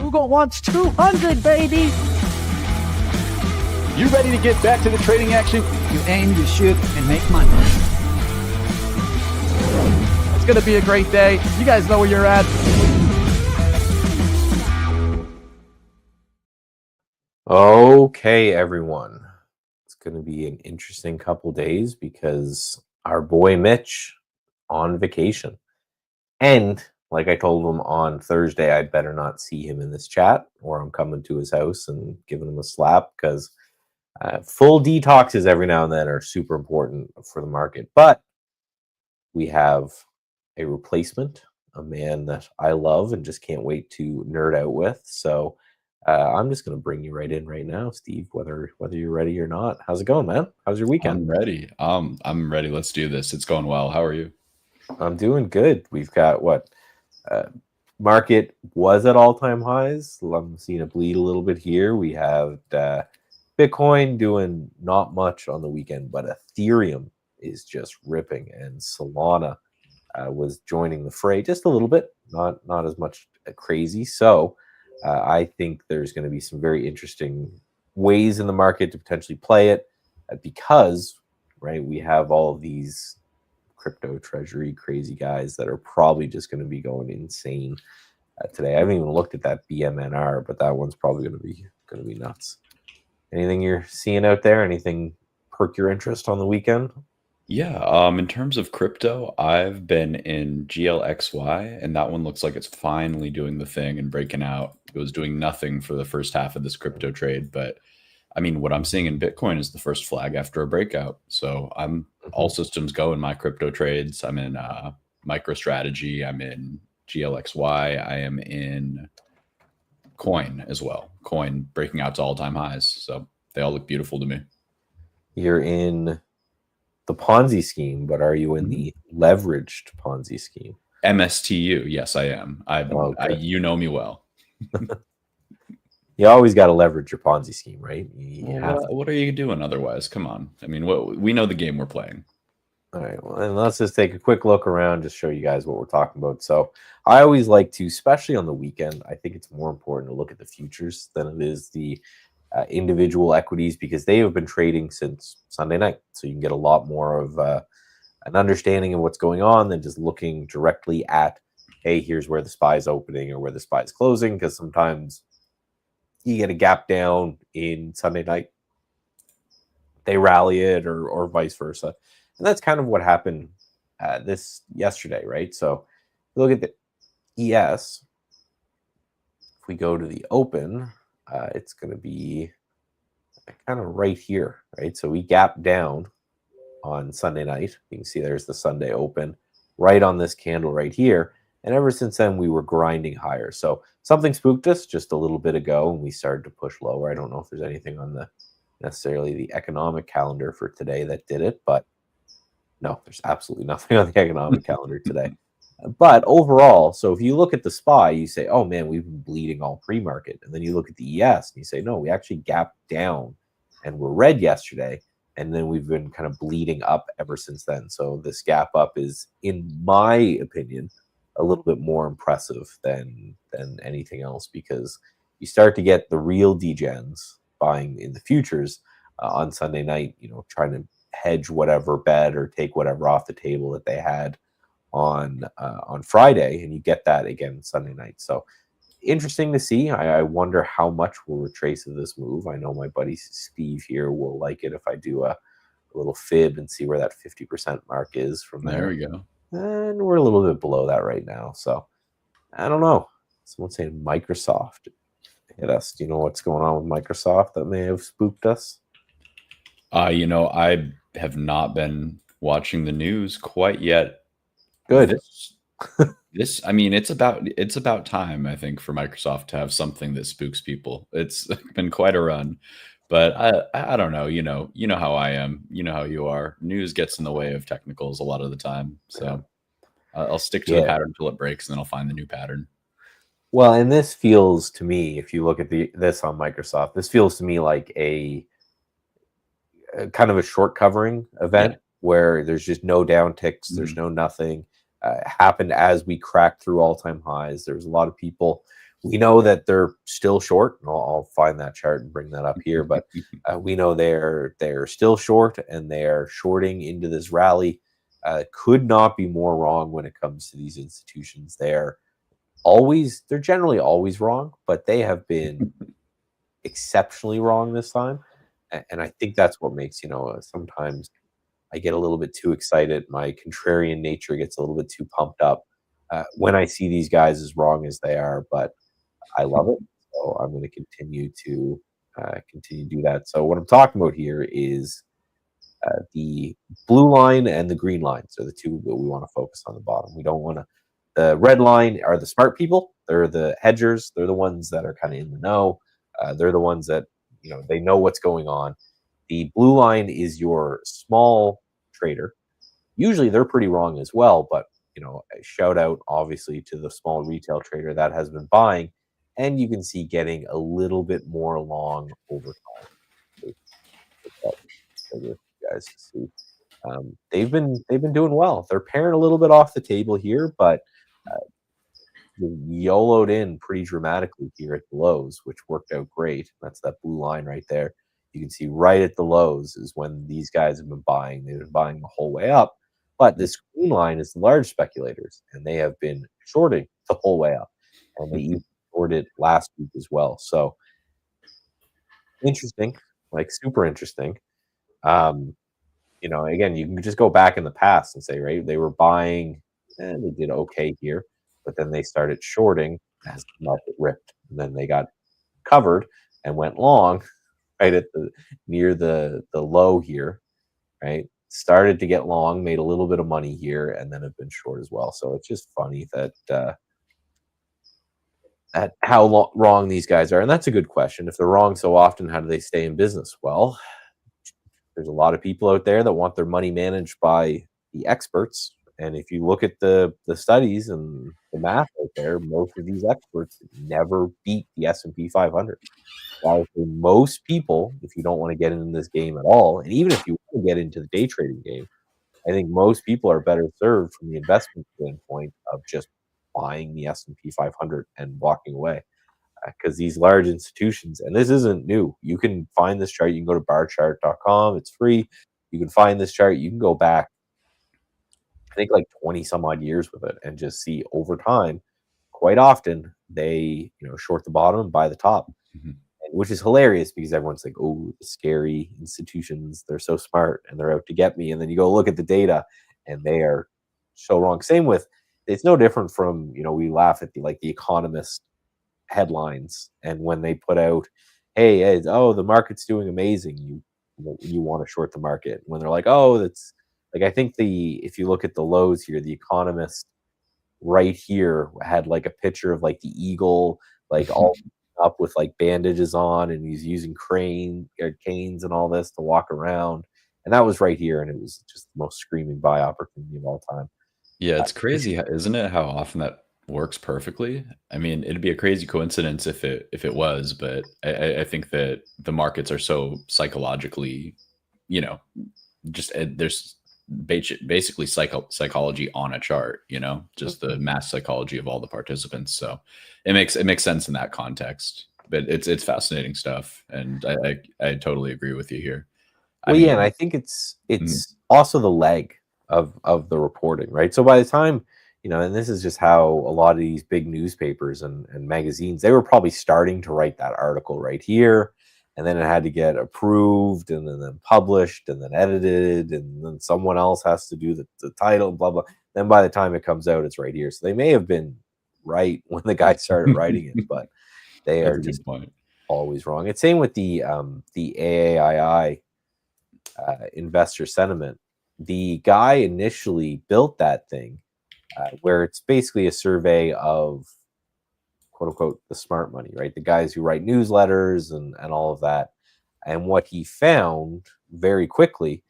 Google wants 200, baby. You ready to get back to the trading action? You aim, you shoot, and make money. It's going to be a great day. You guys know where you're at. Okay, everyone. It's going to be an interesting couple days because our boy Mitch on vacation. And like I told him on Thursday, I better not see him in this chat or I'm coming to his house and giving him a slap because full detoxes every now and then are super important for the market. But we have a replacement, a man that I love and just can't wait to nerd out with. So I'm just going to bring you right in right now, Steve, whether you're ready or not. How's it going, man? How's your weekend? I'm ready. I'm ready. Let's do this. It's going well. How are you? I'm doing good. We've got market was at all-time highs. I'm seeing it bleed a little bit here. We have Bitcoin doing not much on the weekend, but Ethereum is just ripping, and Solana was joining the fray just a little bit, not as much crazy. So I think there's going to be some very interesting ways in the market to potentially play it because, right, we have all of these crypto treasury crazy guys that are probably just going to be going insane today. I haven't even looked at that BMNR, but that one's probably going to be nuts. Anything you're seeing out there? Anything perk your interest on the weekend? Yeah. In terms of crypto, I've been in GLXY, and that one looks like it's finally doing the thing and breaking out. It was doing nothing for the first half of this crypto trade, but I mean, what I'm seeing in Bitcoin is the first flag after a breakout. So I'm all systems go in my crypto trades. I'm in MicroStrategy. I'm in GLXY. I am in Coin as well. Coin breaking out to all-time highs. So they all look beautiful to me. You're in the Ponzi scheme, but are you in the leveraged Ponzi scheme? MSTU. Yes, I am. You know me well. You always got to leverage your Ponzi scheme, right? What are you doing otherwise? Come on. I mean, we know the game we're playing. All right. Well, and let's just take a quick look around, just show you guys what we're talking about. So I always like to, especially on the weekend, I think it's more important to look at the futures than it is the individual equities because they have been trading since Sunday night. So you can get a lot more of an understanding of what's going on than just looking directly at, hey, here's where the SPY is opening or where the SPY is closing, because sometimes you get a gap down in Sunday night, they rally it or vice versa. And that's kind of what happened this yesterday, right? So look at the ES. If we go to the open, it's going to be kind of right here, right? So we gapped down on Sunday night. You can see there's the Sunday open right on this candle right here. And ever since then, we were grinding higher. So something spooked us just a little bit ago, and we started to push lower. I don't know if there's anything on necessarily the economic calendar for today that did it, but no, there's absolutely nothing on the economic calendar today. But overall, so if you look at the SPY, you say, oh man, we've been bleeding all pre-market. And then you look at the ES and you say, no, we actually gapped down and were red yesterday. And then we've been kind of bleeding up ever since then. So this gap up is, in my opinion, a little bit more impressive than anything else, because you start to get the real degens buying in the futures on Sunday night, trying to hedge whatever bet or take whatever off the table that they had on Friday, and you get that again Sunday night. So interesting to see. I wonder how much we'll retrace of this move. I know my buddy Steve here will like it if I do a little fib and see where that 50% mark is from there. There we go. And we're a little bit below that right now. So I don't know. Someone saying Microsoft hit us. Do you know what's going on with Microsoft that may have spooked us? I have not been watching the news quite yet. Good. I mean, it's about time, I think, for Microsoft to have something that spooks people. It's been quite a run, but I don't know. You know how I am. You know how you are. News gets in the way of technicals a lot of the time. So I'll stick to the pattern until it breaks, and then I'll find the new pattern. Well, and this feels to me, if you look at this on Microsoft, this feels to me like a kind of a short covering event where there's just no downticks, there's no nothing. Happened as we cracked through all-time highs. There's a lot of people We know that they're still short. And I'll find that chart and bring that up here, but we know they're still short, and they're shorting into this rally. Could not be more wrong when it comes to these institutions. They're generally always wrong, but they have been exceptionally wrong this time. And I think that's what makes, sometimes I get a little bit too excited. My contrarian nature gets a little bit too pumped up when I see these guys as wrong as they are, but I love it. So I'm going to continue to do that. So what I'm talking about here is the blue line and the green line. So the two that we want to focus on the bottom. We don't want to. The red line are the smart people. They're the hedgers. They're the ones that are kind of in the know. They're the ones that they know what's going on. The blue line is your small trader. Usually they're pretty wrong as well, but a shout out obviously to the small retail trader that has been buying, and you can see getting a little bit more long over time. You guys see, they've been doing well. They're pairing a little bit off the table here, but YOLO'd in pretty dramatically here at the lows, which worked out great. That's that blue line right there. You can see right at the lows is when these guys have been buying. They've been buying the whole way up. But this green line is the large speculators, and they have been shorting the whole way up. And they even shorted last week as well. So interesting, like super interesting. Again, you can just go back in the past and say, right, they were buying and they did okay here, but then they started shorting as the market ripped. And then they got covered and went long right at near the low here, right? Started to get long, made a little bit of money here, and then have been short as well. So it's just funny that at how wrong these guys are. And that's a good question. If they're wrong so often, how do they stay in business? Well, there's a lot of people out there that want their money managed by the experts. And if you look at the studies and the math out there, most of these experts never beat the S&P 500. Most people, if you don't want to get into this game at all, and even if you want to get into the day trading game, I think most people are better served from the investment standpoint of just buying the S&P 500 and walking away. Because these large institutions, and this isn't new, you can find this chart. You can go to barchart.com. It's free. You can find this chart. You can go back, I think, like 20 some odd years with it and just see over time, quite often, they short the bottom and buy the top. Mm-hmm. Which is hilarious because everyone's like, oh, the scary institutions, they're so smart and they're out to get me. And then you go look at the data and they are so wrong. Same with, it's no different from, we laugh at the Economist headlines. And when they put out, hey, the market's doing amazing, you want to short the market. When they're like, oh, that's like, I think if you look at the lows here, the Economist right here had like a picture of like the eagle, like all up with like bandages on, and he's using canes and all this to walk around, and that was right here, and it was just the most screaming buy opportunity of all time. Yeah, it's crazy, isn't it, how often that works perfectly? I mean, it'd be a crazy coincidence if it was, but I think that the markets are so psychologically, just there's basically psychology on a chart, just the mass psychology of all the participants. So it makes sense in that context. But it's fascinating stuff, and I totally agree with you here. And I think it's also the leg of the reporting, right? So by the time and this is just how a lot of these big newspapers and magazines, they were probably starting to write that article right here. And then it had to get approved and then published and then edited, and then someone else has to do the title, blah, blah. Then by the time it comes out, it's right here. So they may have been right when the guy started writing it, but they are just always wrong. It's same with the AAII investor sentiment. The guy initially built that thing where it's basically a survey of quote unquote the smart money, right? The guys who write newsletters and all of that. And what he found very quickly,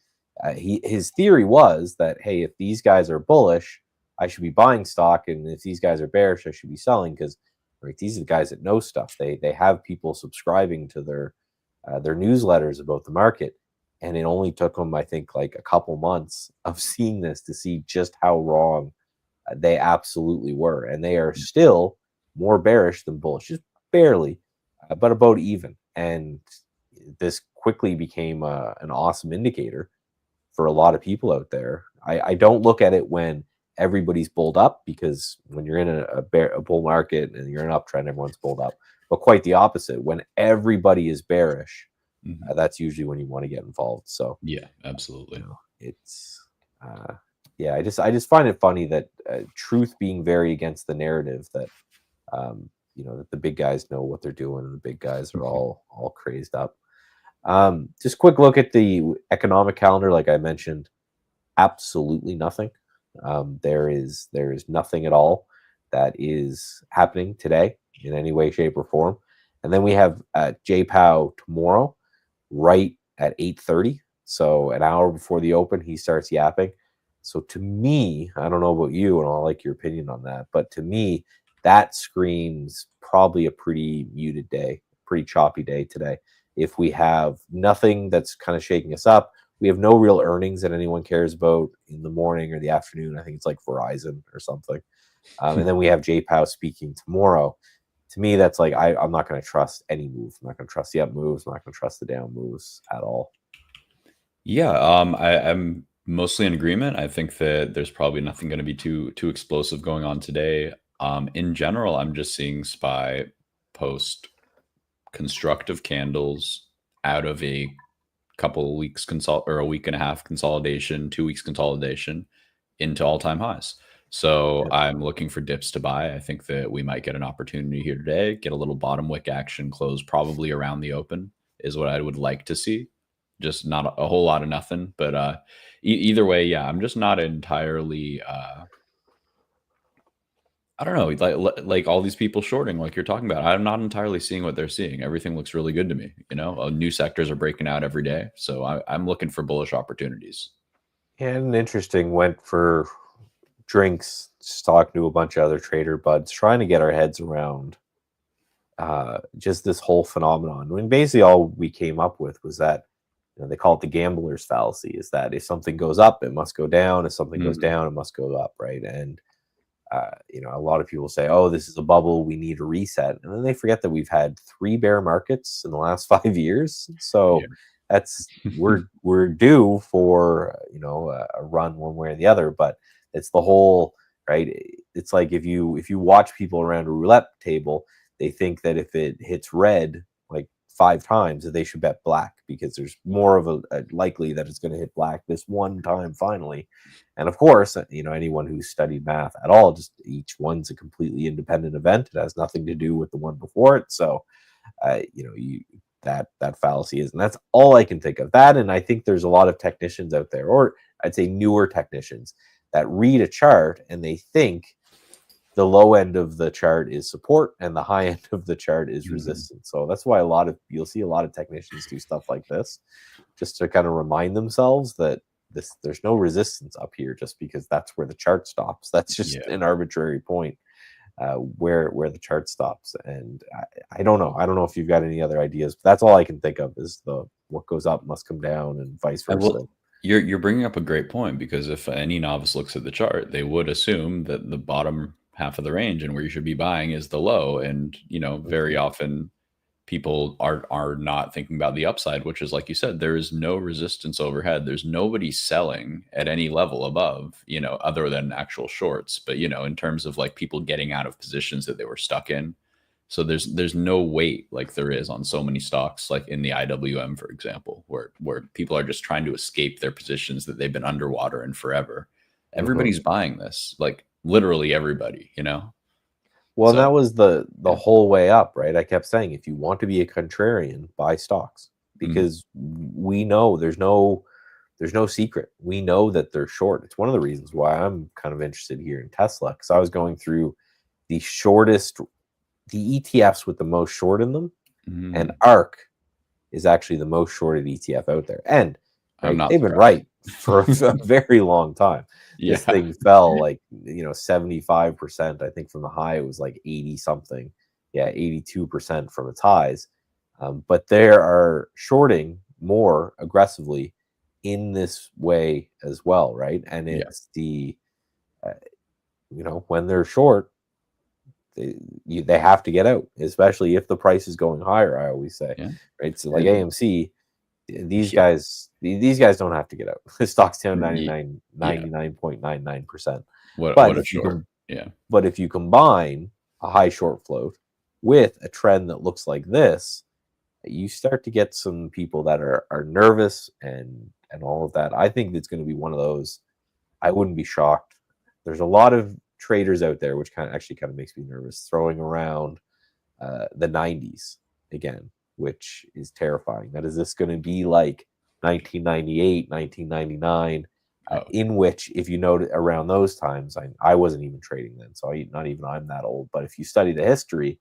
his theory was that, hey, if these guys are bullish, I should be buying stock, and if these guys are bearish, I should be selling, because right, these are the guys that know stuff. They have people subscribing to their newsletters about the market, and it only took them, I think, like a couple months of seeing this to see just how wrong they absolutely were, and they are still more bearish than bullish, just barely, but about even. And this quickly became an awesome indicator for a lot of people out there. I don't look at it when everybody's bulled up, because when you're in a bull market and you're in an uptrend, everyone's bulled up. But quite the opposite, when everybody is bearish, that's usually when you want to get involved. So yeah, absolutely. It's yeah, I just find it funny that truth being very against the narrative, that that the big guys know what they're doing and the big guys are all crazed up. Just quick look at the economic calendar. Like I mentioned, absolutely nothing. There is nothing at all that is happening today in any way, shape, or form. And then we have JPOW tomorrow, right at 8:30. So an hour before the open, he starts yapping. So to me, I don't know about you, and I'll like your opinion on that, but to me, that screams probably a pretty muted day, pretty choppy day today. If we have nothing that's kind of shaking us up, we have no real earnings that anyone cares about in the morning or the afternoon. I think it's like Verizon or something. And then we have JPOW speaking tomorrow. To me, that's like, I'm not going to trust any move. I'm not going to trust the up moves. I'm not going to trust the down moves at all. Yeah, I'm mostly in agreement. I think that there's probably nothing going to be too explosive going on today. In general, I'm just seeing SPY post constructive candles out of a couple of weeks or a week and a half consolidation, 2 weeks consolidation into all-time highs. So I'm looking for dips to buy. I think that we might get an opportunity here today, get a little bottom wick action, close probably around the open is what I would like to see. Just not a whole lot of nothing, but either way, yeah, I'm just not entirely I don't know, like all these people shorting, like you're talking about. I'm not entirely seeing what they're seeing. Everything looks really good to me. New sectors are breaking out every day, so I'm looking for bullish opportunities. And interesting, went for drinks, just talking to a bunch of other trader buds, trying to get our heads around just this whole phenomenon. I mean, basically all we came up with was that they call it the gambler's fallacy, is that if something goes up, it must go down. If something goes down, it must go up, right? And a lot of people say, "Oh, this is a bubble. We need a reset," and then they forget that we've had 3 bear markets in the last 5 years. So that's we're due for a run one way or the other. But it's the whole right. It's like if you watch people around a roulette table, they think that if it hits red like 5 times, that they should bet black, because there's more of a likely that it's going to hit black this one time finally. And of course, anyone who's studied math at all, just each one's a completely independent event. It has nothing to do with the one before it. So, that fallacy is, and that's all I can think of. That, and I think there's a lot of technicians out there, or I'd say newer technicians, that read a chart and they think the low end of the chart is support and the high end of the chart is resistance. So that's why you'll see a lot of technicians do stuff like this, just to kind of remind themselves that there's no resistance up here just because that's where the chart stops. That's just an arbitrary point where the chart stops. And I don't know. I don't know if you've got any other ideas, but that's all I can think of is what goes up must come down and vice versa. You're bringing up a great point, because if any novice looks at the chart, they would assume that the bottom half of the range and where you should be buying is the low. And, very often people are not thinking about the upside, which is, like you said, there is no resistance overhead. There's nobody selling at any level above, other than actual shorts. But, in terms of like people getting out of positions that they were stuck in. So there's no weight like there is on so many stocks, like in the IWM, for example, where people are just trying to escape their positions that they've been underwater in forever. Everybody's buying this, like literally everybody, Well, So, that was the whole way up, right? I kept saying, if you want to be a contrarian, buy stocks, because we know there's no secret. We know that they're short. It's one of the reasons why I'm kind of interested here in Tesla, because I was going through the ETFs with the most short in them, and ARC is actually the most shorted ETF out there. And they've been right for a very long time. This thing fell like 75%. I think from the high it was like 80 something, 82% from its highs. But they are shorting more aggressively in this way as well, right? And it's when they're short, they have to get out, especially if the price is going higher. I always say, Yeah. right? So like And AMC, these yeah, guys don't have to get out. The stock's down yeah, 99.99%. what a If you short. can, Yeah. but if you combine a high short float with a trend that looks like this, you start to get some people that are nervous and all of that. I think it's going to be one of those. I wouldn't be shocked. There's a lot of traders out there, which kind of makes me nervous, throwing around the 90s again, which is terrifying. That is this going to be like 1998, 1999, Oh, in which, if you note around those times, I wasn't even trading then, so not even I'm that old. But if you study the history,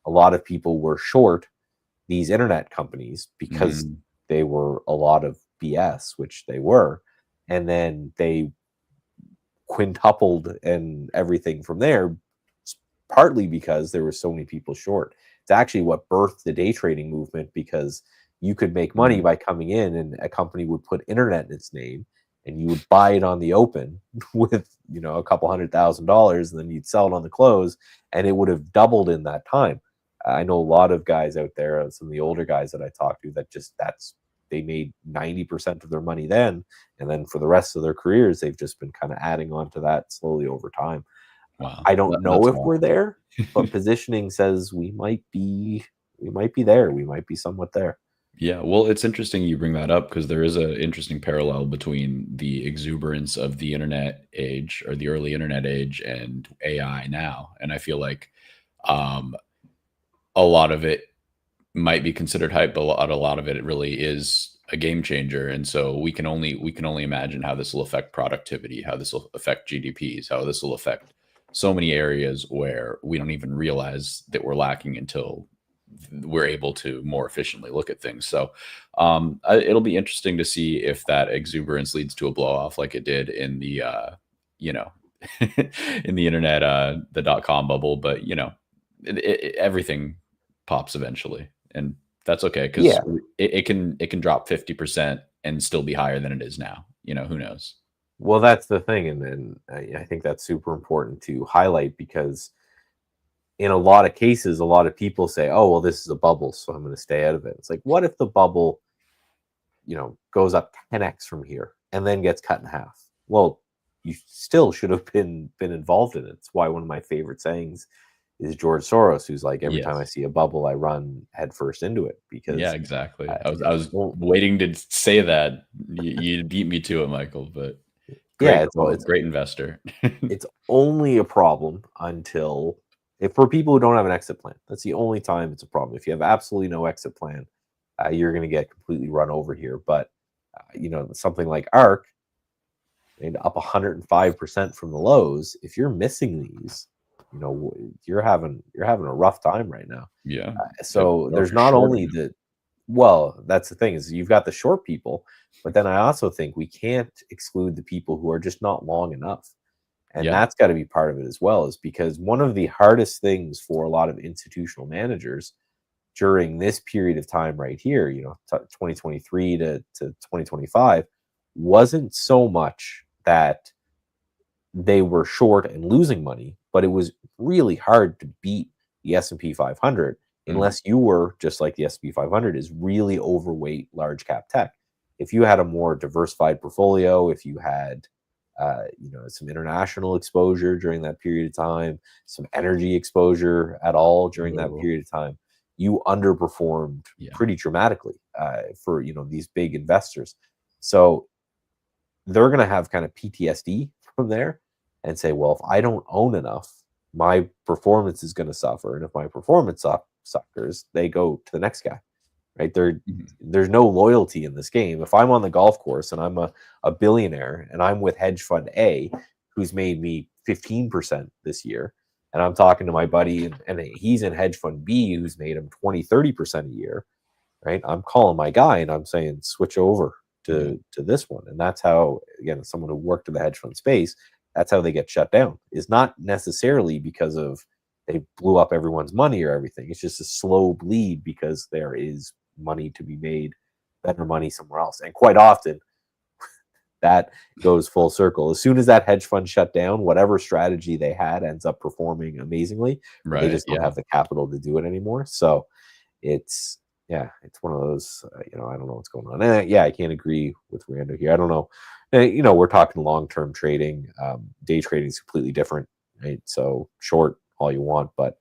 a lot of people were short these internet companies because mhm. they were a lot of BS, which they were, and then they quintupled and everything from there, partly because there were so many people short. It's actually what birthed the day trading movement, because you could make money Mm. by coming in and a company would put internet in its name and you would buy it on the open with a couple $100,000, and then you'd sell it on the close and it would have doubled in that time. I know a lot of guys out there, some of the older guys that I talk to, that they made 90% of their money then, and then for the rest of their careers they've just been kind of adding on to that slowly over time. Wow. I don't know That's if we're wild. there, but positioning says we might be there. We might be somewhat there. Yeah, well, it's interesting you bring that up because there is an interesting parallel between the exuberance of the internet age or the early internet age and AI now. And I feel like um, a lot of it might be considered hype, but a lot of it really is a game changer. And so we can only imagine how this will affect productivity, how this will affect GDPs, how this will affect so many areas where we don't even realize that we're lacking until we're able to more efficiently look at things. So it'll be interesting to see if that exuberance leads to a blow off like it did in the you know in the internet, the .com bubble. But everything pops eventually, and that's okay because Yeah. it can drop 50% and still be higher than it is now. Who knows? Well, that's the thing, and then I think that's super important to highlight, because in a lot of cases, a lot of people say, "Oh, well, this is a bubble, so I'm going to stay out of it." It's like, what if the bubble, goes up 10x from here and then gets cut in half? Well, you still should have been involved in it. It's why one of my favorite sayings is George Soros, who's like, every time I Yes. see a bubble, I run headfirst into it, Yeah, because exactly. uh, I was well, waiting to say that. You beat me to it, Michael, but yeah, great it's quote, great investor. it's only a problem until, if for people who don't have an exit plan, that's the only time it's a problem. If you have absolutely no exit plan, you're going to get completely run over here. But something like ARC, and up 105% from the lows. If you're missing these, you're having a rough time right now. Yeah. If So you're there's not shorting only it. well, that's the thing, is you've got the short people, but then I also think we can't exclude the people who are just not long enough. And Yeah. that's got to be part of it as well, is because one of the hardest things for a lot of institutional managers during this period of time right here, 2023 to 2025, wasn't so much that they were short and losing money, but it was really hard to beat the S&P 500 Mhm. unless you were, just like the S&P 500 is, really overweight large cap tech. If you had a more diversified portfolio, if you had some international exposure during that period of time, some energy exposure at all during that Oh, period of time, you underperformed yeah. pretty dramatically for these big investors. So they're going to have kind of PTSD from there and say, well, if I don't own enough, my performance is going to suffer. And if my performance suckers, they go to the next guy, right? Mhm. There's no loyalty in this game. If I'm on the golf course and I'm a billionaire and I'm with hedge fund A, who's made me 15% this year, and I'm talking to my buddy and he's in hedge fund B who's made him 20-30% a year, right? I'm calling my guy and I'm saying, switch over Yeah. to this one. And that's how, again, someone who worked in the hedge fund space, that's how they get shut down. Is not necessarily because of they blew up everyone's money or everything. It's just a slow bleed because there is money to be made, better money somewhere else. And quite often that goes full circle. As soon as that hedge fund shut down, whatever strategy they had ends up performing amazingly. But they Right. just don't have the capital to do it anymore. So it's it's one of those. I don't know what's going on. And I can't agree with Rando here. I don't know. We're talking long-term trading. Day trading is completely different, right? So short all you want, but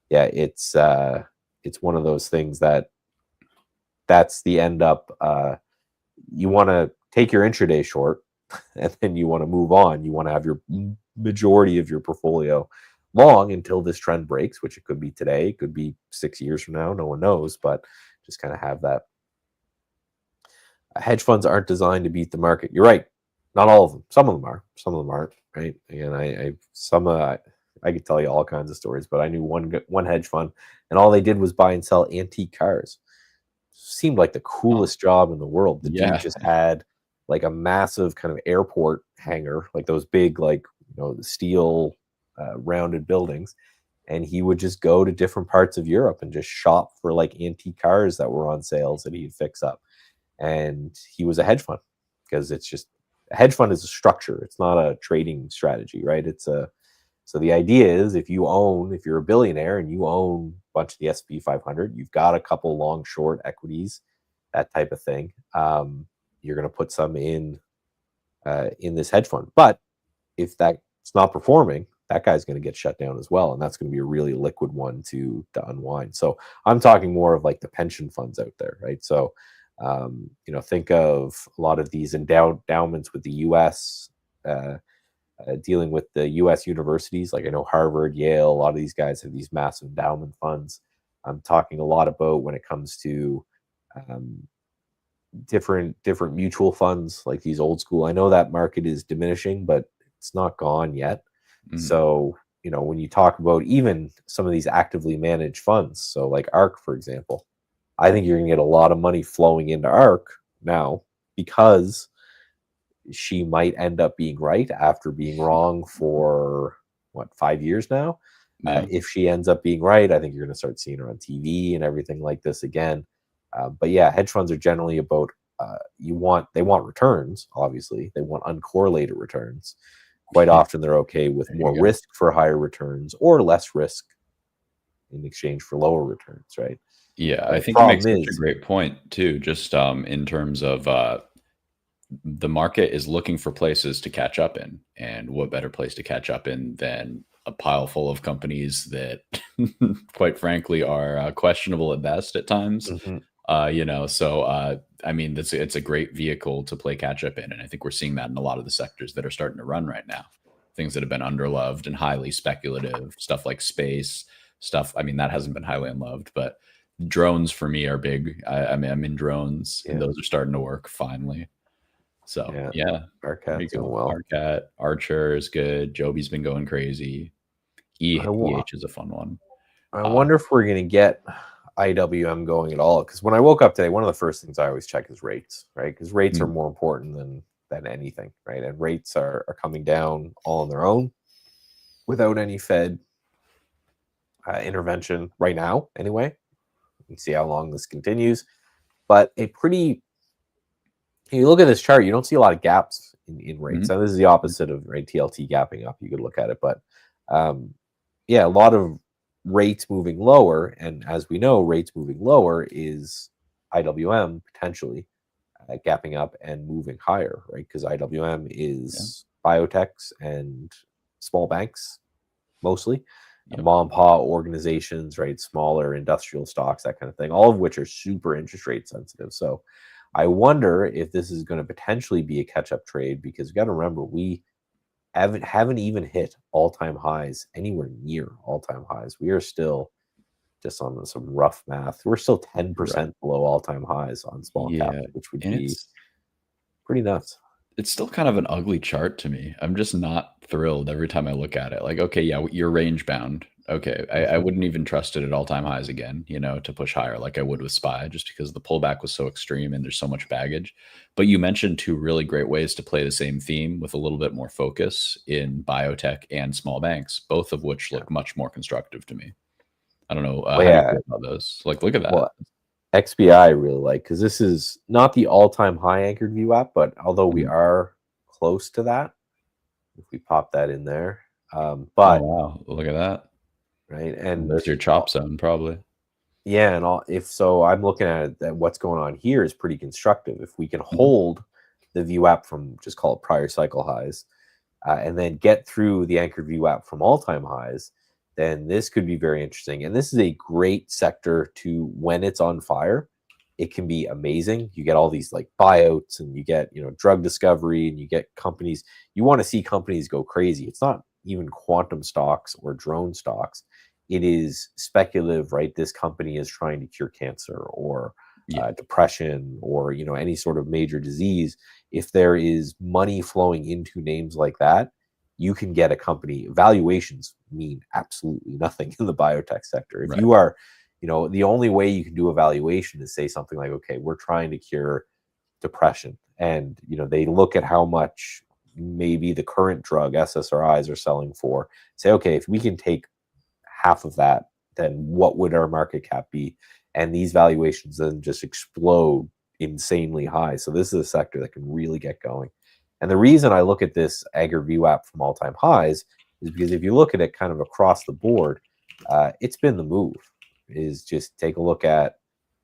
yeah, it's one of those things that's the end up. You want to take your intraday short, and then you want to move on. You want to have your majority of your portfolio long until this trend breaks, which it could be today, it could be 6 years from now, no one knows, but just kind of have that. Hedge funds aren't designed to beat the market. You're right. Not all of them. Some of them are. Some of them aren't. Right. And I could tell you all kinds of stories, but I knew one hedge fund, and all they did was buy and sell antique cars. Seemed like the coolest job in the world. The dude just had like a massive kind of airport hangar, like those big, like, the steel rounded buildings. And he would just go to different parts of Europe and just shop for like antique cars that were on sales that he'd fix up. And he was a hedge fund, because it's just, a hedge fund is a structure. It's not a trading strategy, right? So the idea is, if you're a billionaire and you own a bunch of the S&P 500, you've got a couple long short equities, that type of thing. You're going to put some in this hedge fund. But if that's not performing, that guy's going to get shut down as well. And that's going to be a really liquid one to unwind. So I'm talking more of like the pension funds out there, right? So, think of a lot of these endowments with the U.S., dealing with the U.S. universities. Like I know Harvard, Yale, a lot of these guys have these massive endowment funds. I'm talking a lot about when it comes to different mutual funds, like these old school. I know that market is diminishing, but it's not gone yet. So, when you talk about even some of these actively managed funds, so like ARK, for example, I think you're going to get a lot of money flowing into ARK now, because she might end up being right after being wrong for 5 years now. If she ends up being right, I think you're going to start seeing her on TV and everything like this again. But yeah, hedge funds are generally about they want returns. Obviously, they want uncorrelated returns. Quite often, they're okay with more risk for higher returns, or less risk in exchange for lower returns, right? Yeah, I think you make such a great point too. Just in terms of the market is looking for places to catch up in, and what better place to catch up in than a pile full of companies that, quite frankly, are questionable at best at times. So I mean, it's a great vehicle to play catch up in, and I think we're seeing that in a lot of the sectors that are starting to run right now. Things that have been underloved and highly speculative, stuff like space stuff. I mean, that hasn't been highly unloved, but drones for me are big. I mean, I'm in drones, and those are starting to work finally. So Arcat's doing well. Arcat, Archer is good. Joby's been going crazy. EH is a fun one. I wonder if we're going to get IWM going at all, because when I woke up today, one of the first things I always check is rates, right? Because rates are more important than anything, right? And rates are coming down all on their own without any Fed intervention right now, anyway. You can see how long this continues, but you look at this chart, you don't see a lot of gaps in rates. And this is the opposite of TLT gapping up. You could look at it, but a lot of rates moving lower. And as we know, rates moving lower is IWM potentially gapping up and moving higher, right? Because IWM is biotechs and small banks, mostly. Mom and pop organizations, right? Smaller industrial stocks, that kind of thing, all of which are super interest rate sensitive. So I wonder if this is going to potentially be a catch-up trade, because you got to remember, we haven't even hit all-time highs, anywhere near all-time highs. We are still just on some rough math. We're still 10% below all-time highs on small cap, which would be pretty nuts. It's still kind of an ugly chart to me. I'm just not thrilled every time I look at it. Like, okay, you're range bound. Okay, I wouldn't even trust it at all-time highs again, to push higher like I would with SPY, just because the pullback was so extreme and there's so much baggage. But you mentioned two really great ways to play the same theme with a little bit more focus in biotech and small banks, both of which look much more constructive to me. I don't know how you feel about those. Like, look at that. Well, XBI I really like, because this is not the all-time high anchored view app, but although we are close to that if we pop that in there. Oh But wow, look at that. right, Well, and there's your chop zone probably. yeah, and if so, I'm looking at it that what's going on here is pretty constructive. If we can Mhm. hold the VWAP from, just call it prior cycle highs, and then get through the anchored VWAP from all-time highs, then this could be very interesting. And this is a great sector to, when it's on fire, it can be amazing. You get all these like buyouts, and you get, you know, drug discovery, and you get companies. You want to see companies go crazy. It's not even quantum stocks or drone stocks. It is speculative, right? This company is trying to cure cancer or Yeah. depression, or, you know, any sort of major disease. If there is money flowing into names like that, you can get a company. Valuations mean absolutely nothing in the biotech sector. If Right. you are, you know, the only way you can do a valuation is say something like, okay, we're trying to cure depression, and, you know, they look at how much maybe the current drug SSRIs are selling for, say, okay, if we can take half of that, then what would our market cap be? And these valuations then just explode insanely high. So this is a sector that can really get going. And the reason I look at this aggregate VWAP from all-time highs is because if you look at it kind of across the board, it's been the move. Is just take a look at,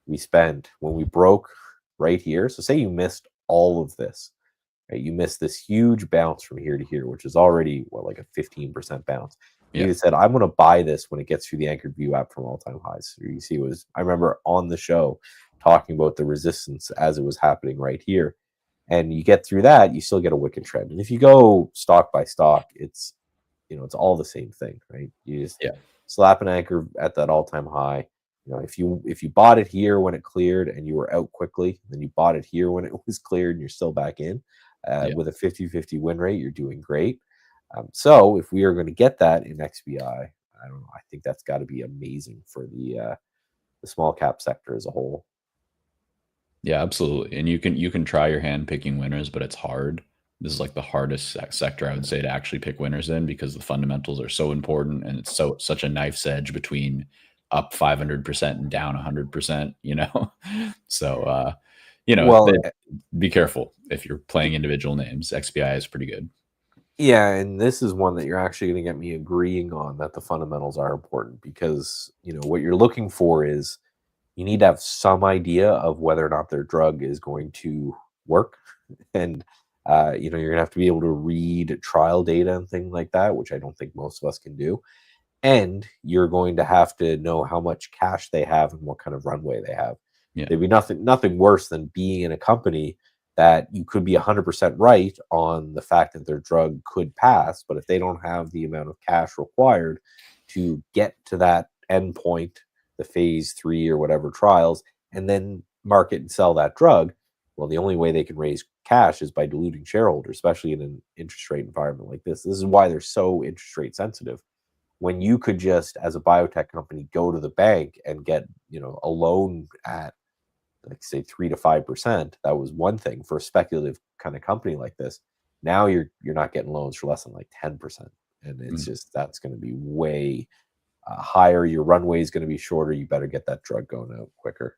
we spent, when we broke right here. So say you missed all of this, right? You missed this huge bounce from here to here, which is already, what, like a 15% bounce. Yeah. You said, I'm going to buy this when it gets through the anchored VWAP from all-time highs. So you see, I remember on the show talking about the resistance as it was happening right here. And you get through that, you still get a wicked trend. And if you go stock by stock, it's, you know, it's all the same thing, right? You just slap an anchor at that all-time high. You know, if you bought it here when it cleared and you were out quickly, then you bought it here when it was cleared and you're still back in, with a 50-50 win rate, you're doing great. So if we are going to get that in XBI, I don't know. I think that's got to be amazing for the small cap sector as a whole. Yeah, absolutely. And you can try your hand picking winners, but it's hard. This is like the hardest sector I would say to actually pick winners in, because the fundamentals are so important, and it's such a knife's edge between up 500% and down 100%, you know? So, you know, Well, be careful if you're playing individual names. XBI is pretty good. yeah, and this is one that you're actually going to get me agreeing on, that the fundamentals are important, because, you know, what you're looking for is, you need to have some idea of whether or not their drug is going to work. And, you know, you're going to have to be able to read trial data and things like that, which I don't think most of us can do. And you're going to have to know how much cash they have and what kind of runway they have. Yeah. There'd be nothing worse than being in a company that you could be 100% right on the fact that their drug could pass, but if they don't have the amount of cash required to get to that endpoint, the phase 3 or whatever trials, and then market and sell that drug, well, the only way they can raise cash is by diluting shareholders, especially in an interest rate environment like this. This is why they're so interest rate sensitive. When you could just, as a biotech company, go to the bank and get, you know, a loan at, like, say 3 to 5%, that was one thing for a speculative kind of company like this. Now you're not getting loans for less than like 10%, and it's just, that's going to be way higher. Your runway is going to be shorter. You better get that drug going out quicker.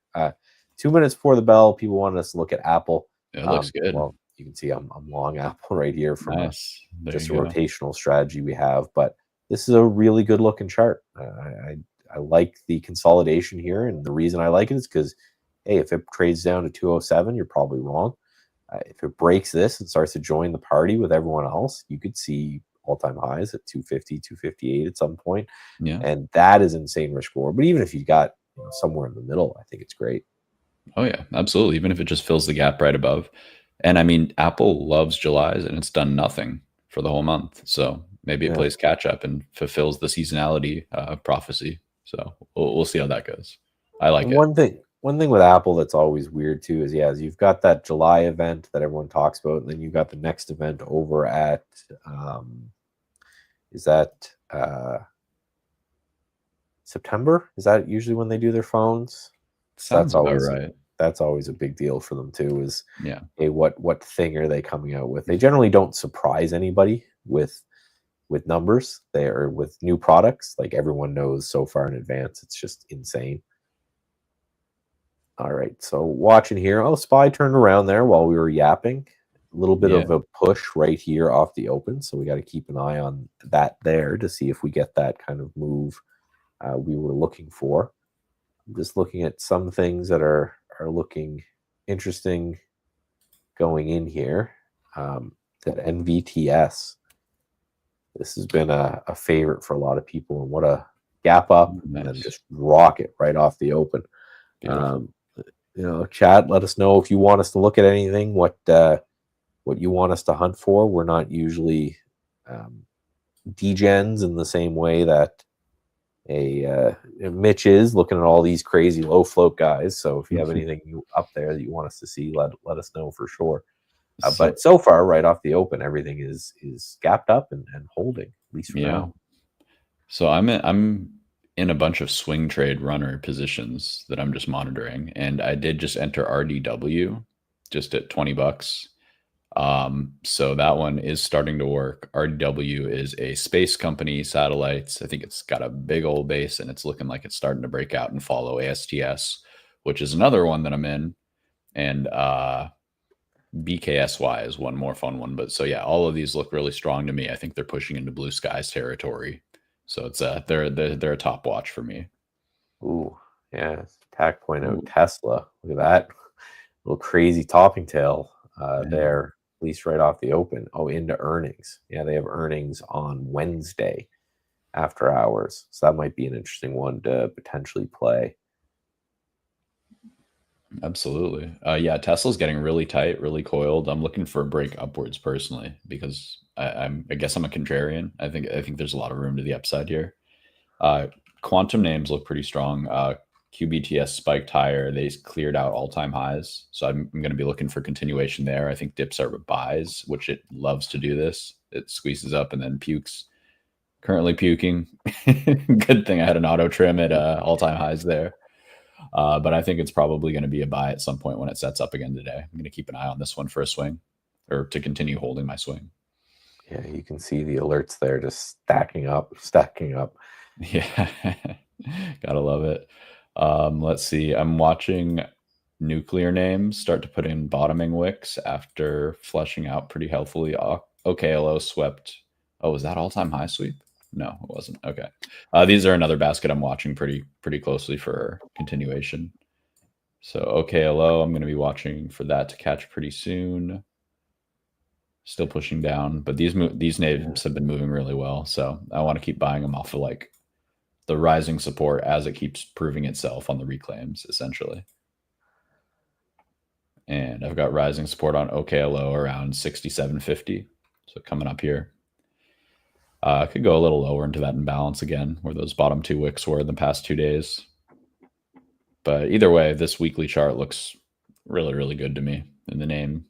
2 minutes before the bell, people wanted us to look at Apple. It looks good. Well, you can see I'm long Apple right here from Nice. just a rotational strategy we have, but this is a really good looking chart. I like the consolidation here, and the reason I like it is because, hey, if it trades down to 207, you're probably wrong. If it breaks this and starts to join the party with everyone else, you could see all-time highs at 250, 258 at some point. Yeah. And that is insane risk reward. But even if you got, you know, somewhere in the middle, I think it's great. Oh yeah, absolutely. Even if it just fills the gap right above. And I mean, Apple loves July's, and it's done nothing for the whole month. So maybe it plays catch up and fulfills the seasonality prophecy. So we'll see how that goes. I like it. One thing with Apple that's always weird too is, yeah, you've got that July event that everyone talks about, and then you've got the next event over at is that September? Is that usually when they do their phones? Sounds about right. That's always a big deal for them too. Is, yeah, hey, what thing are they coming out with? They generally don't surprise anybody with numbers. They are with new products. Like, everyone knows so far in advance. It's just insane. All right, so watching here. Oh, SPY turned around there while we were yapping. little bit Yeah. of a push right here off the open, so we got to keep an eye on that there to see if we get that kind of move we were looking for. I'm just looking at some things that are looking interesting going in here. That NVTS, this has been a favorite for a lot of people, and what a gap up and then Nice. just rocket right off the open. Beautiful. Chat, let us know if you want us to look at anything, what you want us to hunt for. We're not usually degens in the same way that Mitch is looking at all these crazy low float guys. So if you have anything up there that you want us to see, let us know for sure. But so far, right off the open, everything is gapped up and holding, at least for now. So I'm in a bunch of swing trade runner positions that I'm just monitoring, and I did just enter RDW just at $20. So that one is starting to work. RDW is a space company, satellites. I think it's got a big old base, and it's looking like it's starting to break out and follow ASTS, which is another one that I'm in. And BKSY is one more fun one. But so yeah, all of these look really strong to me. I think they're pushing into blue skies territory. So it's they're a top watch for me. Ooh, yeah. TAC point out Tesla. Look at that little crazy topping tail there, at least right off the open. Oh, into earnings. Yeah, they have earnings on Wednesday after hours. So that might be an interesting one to potentially play. Absolutely. Yeah, Tesla's getting really tight, really coiled. I'm looking for a break upwards personally because I guess I'm a contrarian. I think there's a lot of room to the upside here. Quantum names look pretty strong. QBTS spiked higher. They cleared out all-time highs. So I'm going to be looking for continuation there. I think dips are buys, which it loves to do this. It squeezes up and then pukes. Currently puking. Good thing I had an auto trim at all-time highs there. But I think it's probably going to be a buy at some point when it sets up again today. I'm going to keep an eye on this one for a swing or to continue holding my swing. Yeah, you can see the alerts there just stacking up. Yeah, gotta love it. Let's see. I'm watching nuclear names start to put in bottoming wicks after flushing out pretty healthily. OKLO swept. Oh, was that all-time high sweep? No, it wasn't. Okay. These are another basket I'm watching pretty closely for continuation. So OKLO, I'm going to be watching for that to catch pretty soon. Still pushing down, but these names have been moving really well. So I want to keep buying them off of like the rising support as it keeps proving itself on the reclaims, essentially. And I've got rising support on OKLO around 67.50. So coming up here. Could go a little lower into that imbalance again, where those bottom two wicks were in the past 2 days. But either way, this weekly chart looks really, really good to me. And the name,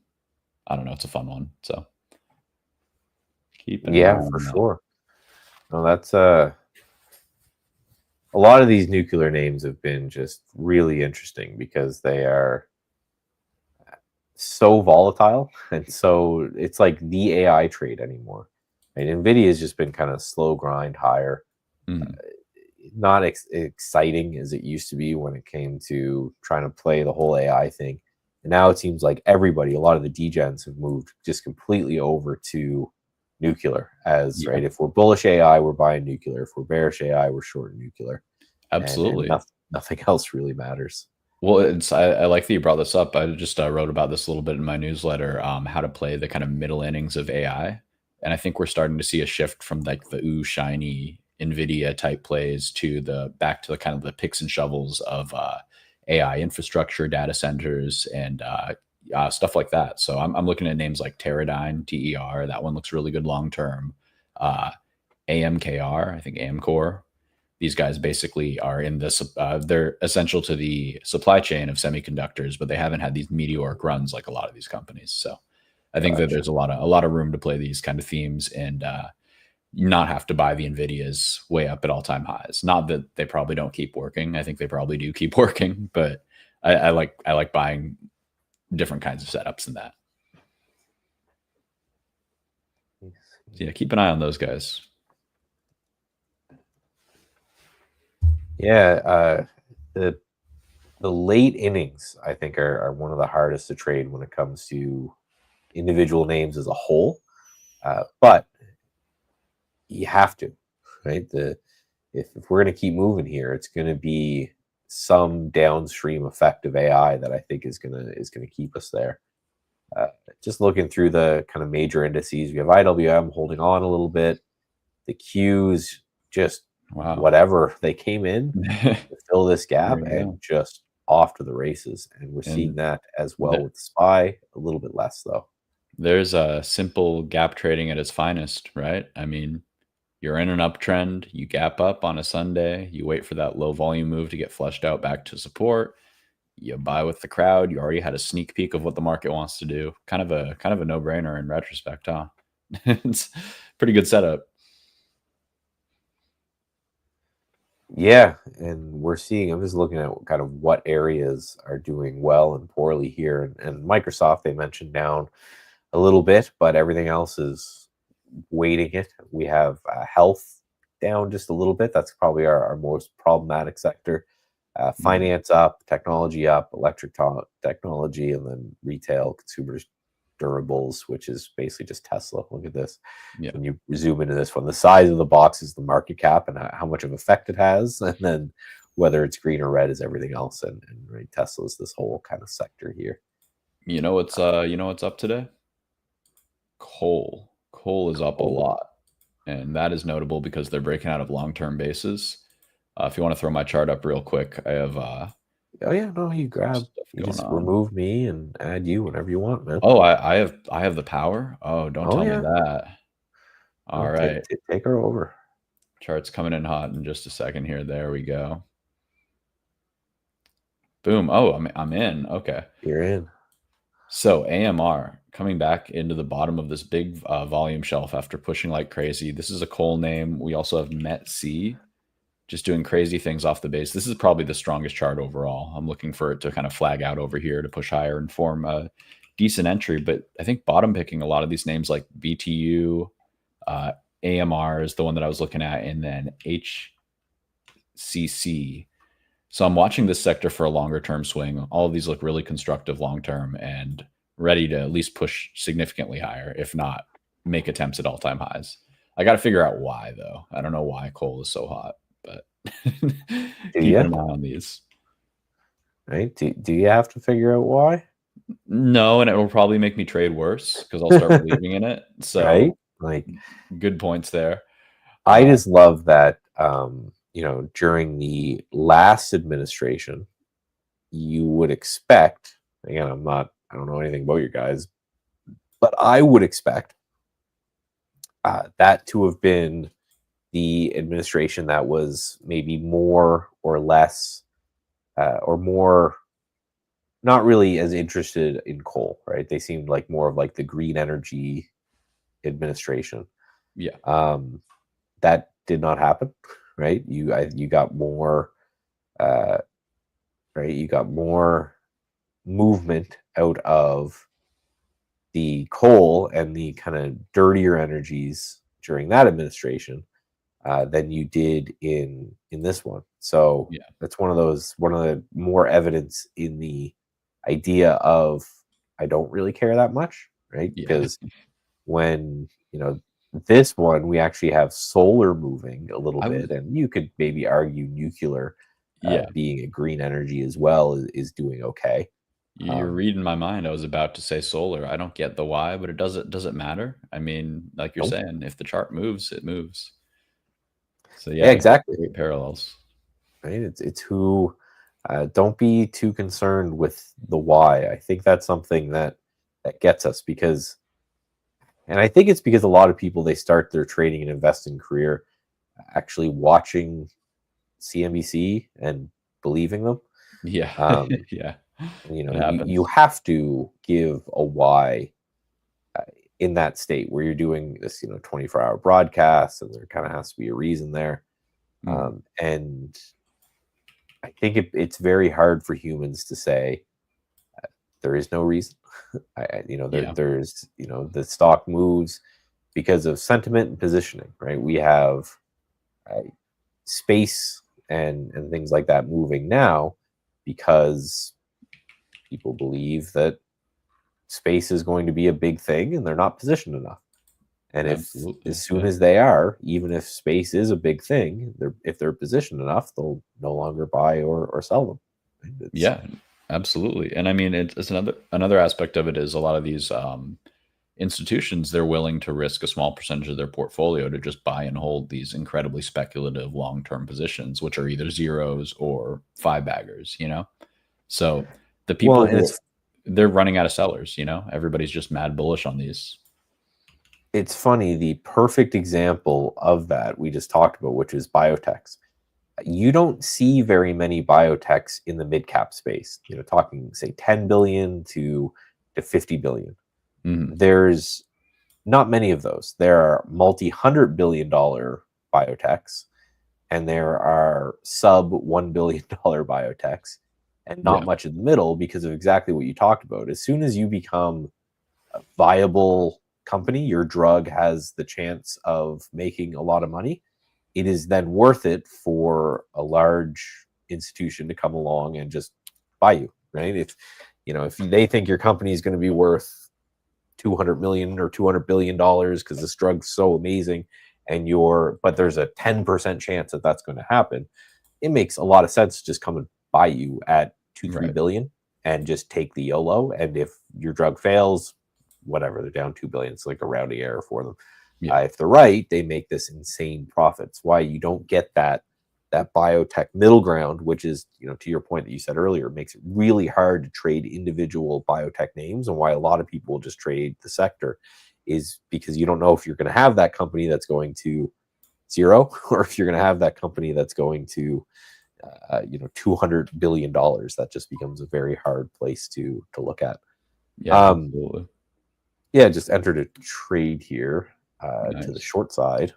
I don't know, it's a fun one. So keep an eye on for that. sure. No, that's a lot of these nuclear names have been just really interesting because they are so volatile, and so it's like the AI trade anymore. And Nvidia has just been kind of slow grind higher. Not exciting as it used to be when it came to trying to play the whole AI thing. And now it seems like everybody, a lot of the degens have moved just completely over to nuclear as right. If we're bullish AI, we're buying nuclear. If we're bearish AI, we're short nuclear. Absolutely. And nothing else really matters. Well, I like that you brought this up. I just wrote about this a little bit in my newsletter, how to play the kind of middle innings of AI. And I think we're starting to see a shift from like the shiny NVIDIA type plays to back to the kind of the picks and shovels of AI infrastructure, data centers, and stuff like that. So I'm looking at names like Teradyne, TER. That one looks really good long term. AMKR, I think Amcor. These guys basically are in this. They're essential to the supply chain of semiconductors, but they haven't had these meteoric runs like a lot of these companies. So I think that there's a lot of room to play these kind of themes and not have to buy the NVIDIAs way up at all-time highs. Not that they probably don't keep working. I think they probably do keep working, but I like buying different kinds of setups than that. So yeah, keep an eye on those guys. Yeah, the late innings, I think, are one of the hardest to trade when it comes to individual names as a whole, but you have to, right? If we're going to keep moving here, it's going to be some downstream effect of AI that I think is going to keep us there. Just looking through the kind of major indices, we have IWM holding on a little bit. The Qs just whatever, they came in to fill this gap and just off to the races. And we're seeing that as well with SPY, a little bit less though. There's a simple gap trading at its finest, right? I mean, you're in an uptrend, you gap up on a Sunday, you wait for that low volume move to get flushed out back to support. You buy with the crowd. You already had a sneak peek of what the market wants to do. Kind of a no-brainer in retrospect, huh? It's a pretty good setup. Yeah, and we're seeing, I'm just looking at kind of what areas are doing well and poorly here. And Microsoft, they mentioned down a little bit, but everything else is weighting it. We have health down just a little bit. That's probably our most problematic sector. Finance up, technology up, electric technology, and then retail, consumers, durables, which is basically just Tesla. Look at this. Yeah. When you zoom into this one, the size of the box is the market cap and how much of effect it has, and then whether it's green or red is everything else. And right, Tesla is this whole kind of sector here. You know what's up today? Coal. Coal is up a lot, and that is notable because they're breaking out of long-term bases. If you want to throw my chart up real quick, I have. Oh yeah, no, you just remove me and add you whenever you want, man. Oh, I have the power. Oh, don't tell me that. All right, take her over. Chart's coming in hot in just a second here. There we go. Boom. Oh, I'm in. Okay, you're in. So AMR coming back into the bottom of this big volume shelf after pushing like crazy. This is a coal name. We also have MET-C just doing crazy things off the base. This is probably the strongest chart overall. I'm looking for it to kind of flag out over here to push higher and form a decent entry. But I think bottom picking a lot of these names like BTU, AMR is the one that I was looking at, and then HCC. So I'm watching this sector for a longer term swing. All of these look really constructive long term and ready to at least push significantly higher, if not make attempts at all-time highs. I got to figure out why, though. I don't know why coal is so hot, but keep an eye on these. Right? Do you have to figure out why? No, and it will probably make me trade worse because I'll start believing in it. So, right? Like, good points there. I just love that. During the last administration, you would expect, again, I don't know anything about you guys, but I would expect that to have been the administration that was maybe more or less, or more not really as interested in coal, right? They seemed like more of like the green energy administration. Yeah. That did not happen. Right, you got more, right? You got more movement out of the coal and the kind of dirtier energies during that administration than you did in this one. So that's one of the more evidence in the idea of I don't really care that much, right? Because when this one, we actually have solar moving a little bit, and you could maybe argue nuclear being a green energy as well is doing okay. You're reading my mind. I was about to say solar. I don't get the why, but does it matter? I mean, like you're saying, if the chart moves, it moves. So yeah, exactly. Great parallels. Right. It's who. Don't be too concerned with the why. I think that's something that gets us because. And I think it's because a lot of people, they start their trading and investing career actually watching CNBC and believing them. Yeah. Yeah. You have to give a why in that state where you're doing this, 24-hour broadcast, and there kind of has to be a reason there. And I think it's very hard for humans to say there is no reason. There's the stock moves because of sentiment and positioning, right? We have space and things like that moving now because people believe that space is going to be a big thing and they're not positioned enough. And Absolutely, as soon yeah. as they are, even if space is a big thing, if they're positioned enough, they'll no longer buy or sell them. Yeah, absolutely. And I mean, it's another aspect of it is a lot of these institutions, they're willing to risk a small percentage of their portfolio to just buy and hold these incredibly speculative long-term positions, which are either zeros or five baggers, you know? So the people and they're running out of sellers, you know? Everybody's just mad bullish on these. it's funny, the perfect example of that we just talked about, which is biotechs. You don't see very many biotechs in the mid cap space, talking say 10 billion to 50 billion. There's not many of those. There are multi-$100 billion biotechs, and there are sub $1 billion biotechs, and not much in the middle because of exactly what you talked about. As soon as you become a viable company, your drug has the chance of making a lot of money. It is then worth it for a large institution to come along and just buy you, right? If they think your company is going to be worth 200 million or $200 billion because this drug's so amazing, but there's a 10% chance that that's going to happen, it makes a lot of sense to just come and buy you at 2-3 billion and just take the YOLO. And if your drug fails, whatever, they're down 2 billion. It's like a rounding error for them. If they're right, they make this insane profits. Why you don't get that biotech middle ground, which is, to your point that you said earlier, makes it really hard to trade individual biotech names, and why a lot of people will just trade the sector is because you don't know if you're going to have that company that's going to zero or if you're going to have that company that's going to $200 billion. That just becomes a very hard place to look at. Absolutely. Just entered a trade here to the short side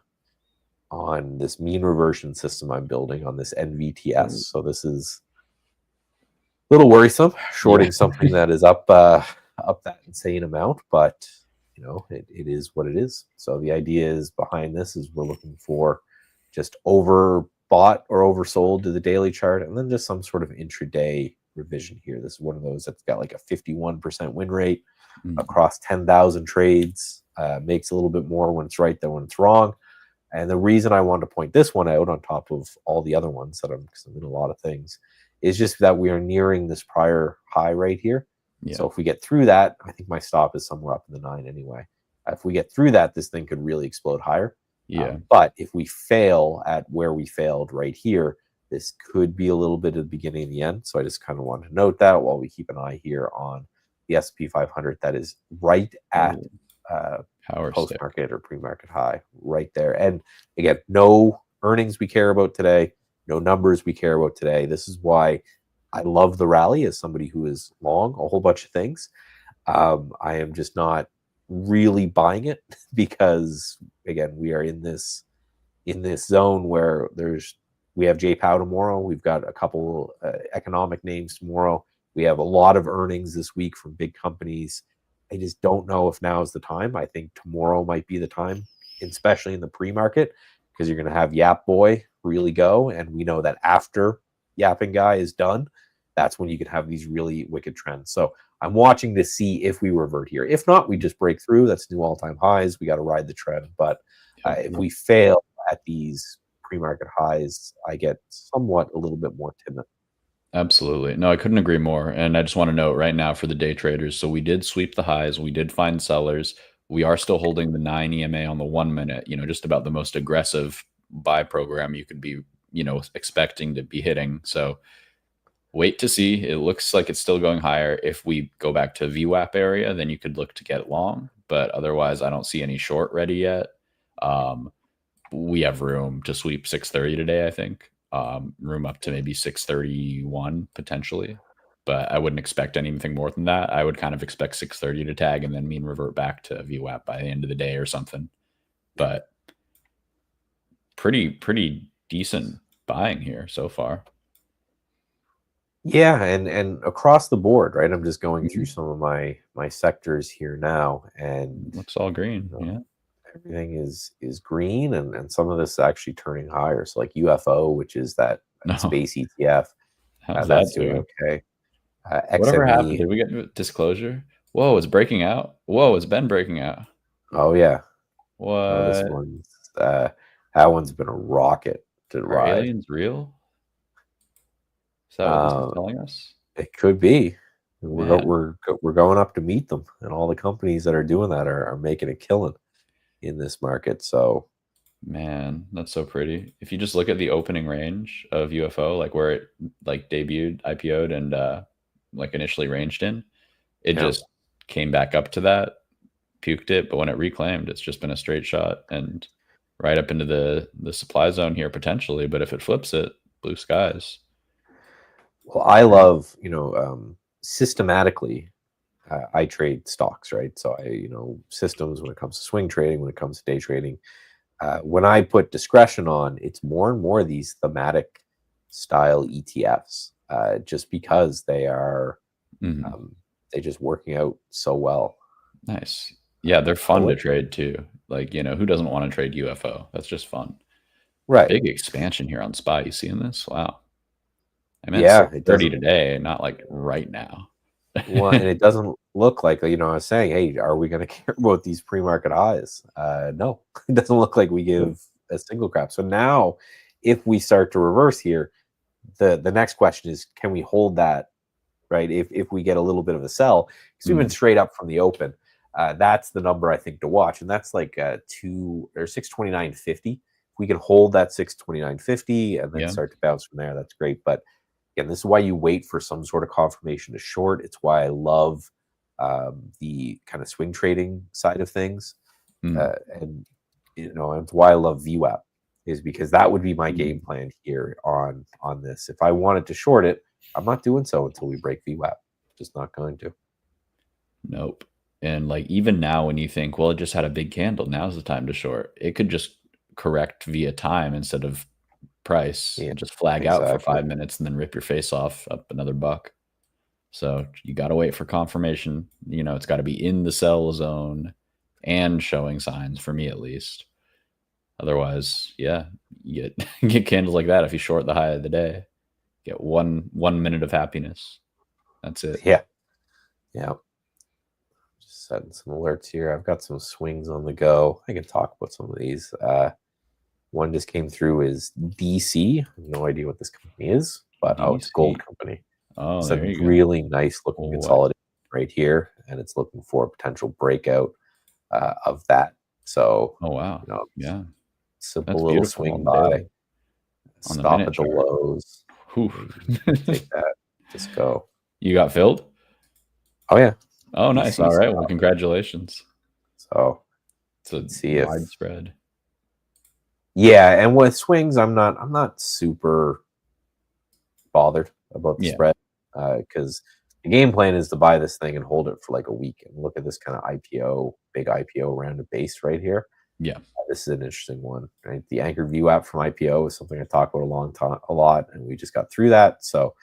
on this mean reversion system I'm building on this NVTS. So this is a little worrisome, shorting something that is up that insane amount, but it is what it is. So the idea is behind this is we're looking for just overbought or oversold to the daily chart, and then just some sort of intraday revision here. This is one of those that's got like a 51% win rate across 10,000 trades. Makes a little bit more when it's right than when it's wrong. And the reason I wanted to point this one out on top of all the other ones because I'm in a lot of things, is just that we are nearing this prior high right here. So if we get through that, I think my stop is somewhere up in the 9 anyway. If we get through that, this thing could really explode higher. But if we fail at where we failed right here, this could be a little bit of the beginning and the end. So I just kind of wanted to note that while we keep an eye here on the S&P 500, that is right at post-market or pre-market high right there. And again, no earnings we care about today, no numbers we care about today. This is why I love the rally as somebody who is long a whole bunch of things. I am just not really buying it because, again, we are in this zone where we have J-Pow tomorrow. We've got a couple economic names tomorrow. We have a lot of earnings this week from big companies. I just don't know if now is the time. I think tomorrow might be the time, especially in the pre-market, because you're going to have Yap Boy really go. And we know that after Yapping Guy is done, that's when you could have these really wicked trends. So I'm watching to see if we revert here. If not, we just break through. That's new all-time highs. We got to ride the trend. But if we fail at these pre-market highs, I get somewhat a little bit more timid. Absolutely. No, I couldn't agree more. And I just want to note right now for the day traders, so we did sweep the highs. We did find sellers. We are still holding the 9 EMA on the 1 minute, just about the most aggressive buy program you could be, expecting to be hitting. So wait to see. It looks like it's still going higher. If we go back to VWAP area, then you could look to get long. But otherwise, I don't see any short ready yet. We have room to sweep 630 today, I think. Room up to maybe 631 potentially, but I wouldn't expect anything more than that. I would kind of expect 630 to tag and then mean revert back to VWAP by the end of the day or something. But pretty decent buying here so far. Yeah, and across the board, right? I'm just going through some of my sectors here now, and looks all green. Yeah. Everything is green, and some of this is actually turning higher. So like UFO, which is that space ETF, How's that's that doing okay. Whatever XME, happened? Did we get disclosure? Whoa, it's breaking out. Whoa, it's been breaking out. Oh yeah. Oh, this What? one's that one's been a rocket to Are ride. aliens real? Is that what this is telling us? It could be. Man. We're going up to meet them, and all the companies that are doing that are making a killing in this market. So, Man, that's so pretty. If you just look at the opening range of UFO, like where it like debuted, IPO'd, and like initially ranged in, it yeah. just came back up to that, puked it, but when it reclaimed, it's just been a straight shot and right up into the supply zone here potentially. But if it flips it, blue skies. Well, I love, systematically, I trade stocks, right? So systems when it comes to swing trading, when it comes to day trading. When I put discretion on, it's more and more these thematic style ETFs, just because they are, they just working out so well. Nice. Yeah, they're fun to trade too. Like, who doesn't want to trade UFO? That's just fun. Right. Big expansion here on SPY. You seeing this? Wow. I meant Yeah, 30 today, not like right now. Well, and it doesn't look like, I was saying, hey, are we going to care about these pre-market highs? No, it doesn't look like we give a single crap. So now, if we start to reverse here, the next question is, can we hold that, right? If we get a little bit of a sell, because we've been straight up from the open, that's the number I think to watch, and that's like 629.50. If we can hold that 629.50 and then start to bounce from there, that's great. But again, this is why you wait for some sort of confirmation to short. It's why I love the kind of swing trading side of things, and it's why I love VWAP, is because that would be my game plan here on this. If I wanted to short it, I'm not doing so until we break VWAP. Just not going to. Nope. And like even now, when you think, well, it just had a big candle, now's the time to short. It could just correct via time instead of price, and just flag out for 5 minutes and then rip your face off up another buck. So you got to wait for confirmation. It's got to be in the sell zone and showing signs, for me at least. Otherwise, yeah, you get candles like that. If you short the high of the day, get one minute of happiness. That's it. Yeah. Just setting some alerts here. I've got some swings on the go. I can talk about some of these. One just came through is DC. I have no idea what this company is, but it's Gold Company. Oh, it's there a you go. really nice looking consolidation right here, and it's looking for a potential breakout of that. So, oh wow, yeah, simple little swing buy, stop at the lows, take that, just go. You got filled? Oh yeah. Oh nice. All right. Well, congratulations. So it's a widespread. Yeah, and with swings, I'm not super bothered about the spread, because the game plan is to buy this thing and hold it for like a week. And look at this kind of big IPO rounded base right here. Yeah, this is an interesting one, right? The anchor VWAP from IPO is something I talk about a lot, and we just got through that. So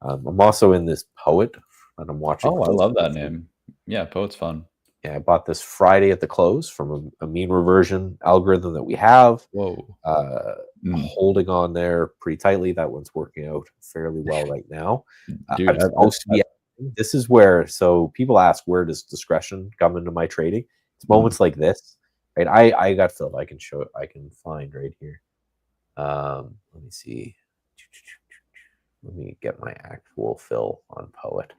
I'm also in this Poet, and I'm watching. Oh, I love that name. Yeah, Poet's fun. Yeah, I bought this Friday at the close from a mean reversion algorithm that we have. Whoa. Holding on there pretty tightly. That one's working out fairly well right now. Dude, I'm supposed to be. This is where, so people ask, where does discretion come into my trading? It's moments like this, right? I got filled. I can show it. I can find right here. Let me see. Let me get my actual fill on Poet.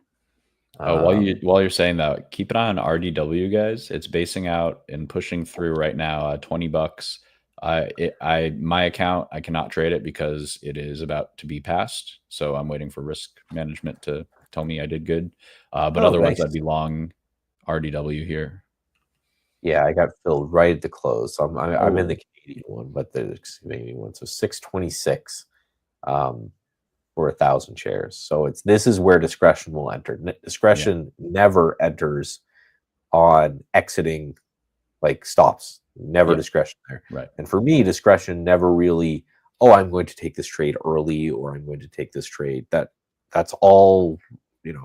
While you're saying that, keep an eye on RDW, guys. It's basing out and pushing through right now. $20. My account, I cannot trade it because it is about to be passed. So I'm waiting for risk management to tell me I did good. But otherwise, I'd be long RDW here. Yeah, I got filled right at the close. So I'm in the Canadian one, but the Canadian one. So 626. For 1,000 shares. So this is where discretion will enter. Discretion never enters on exiting, like stops. Never discretion there. Right. And for me, discretion never really, I'm going to take this trade early, or I'm going to take this trade. That's all,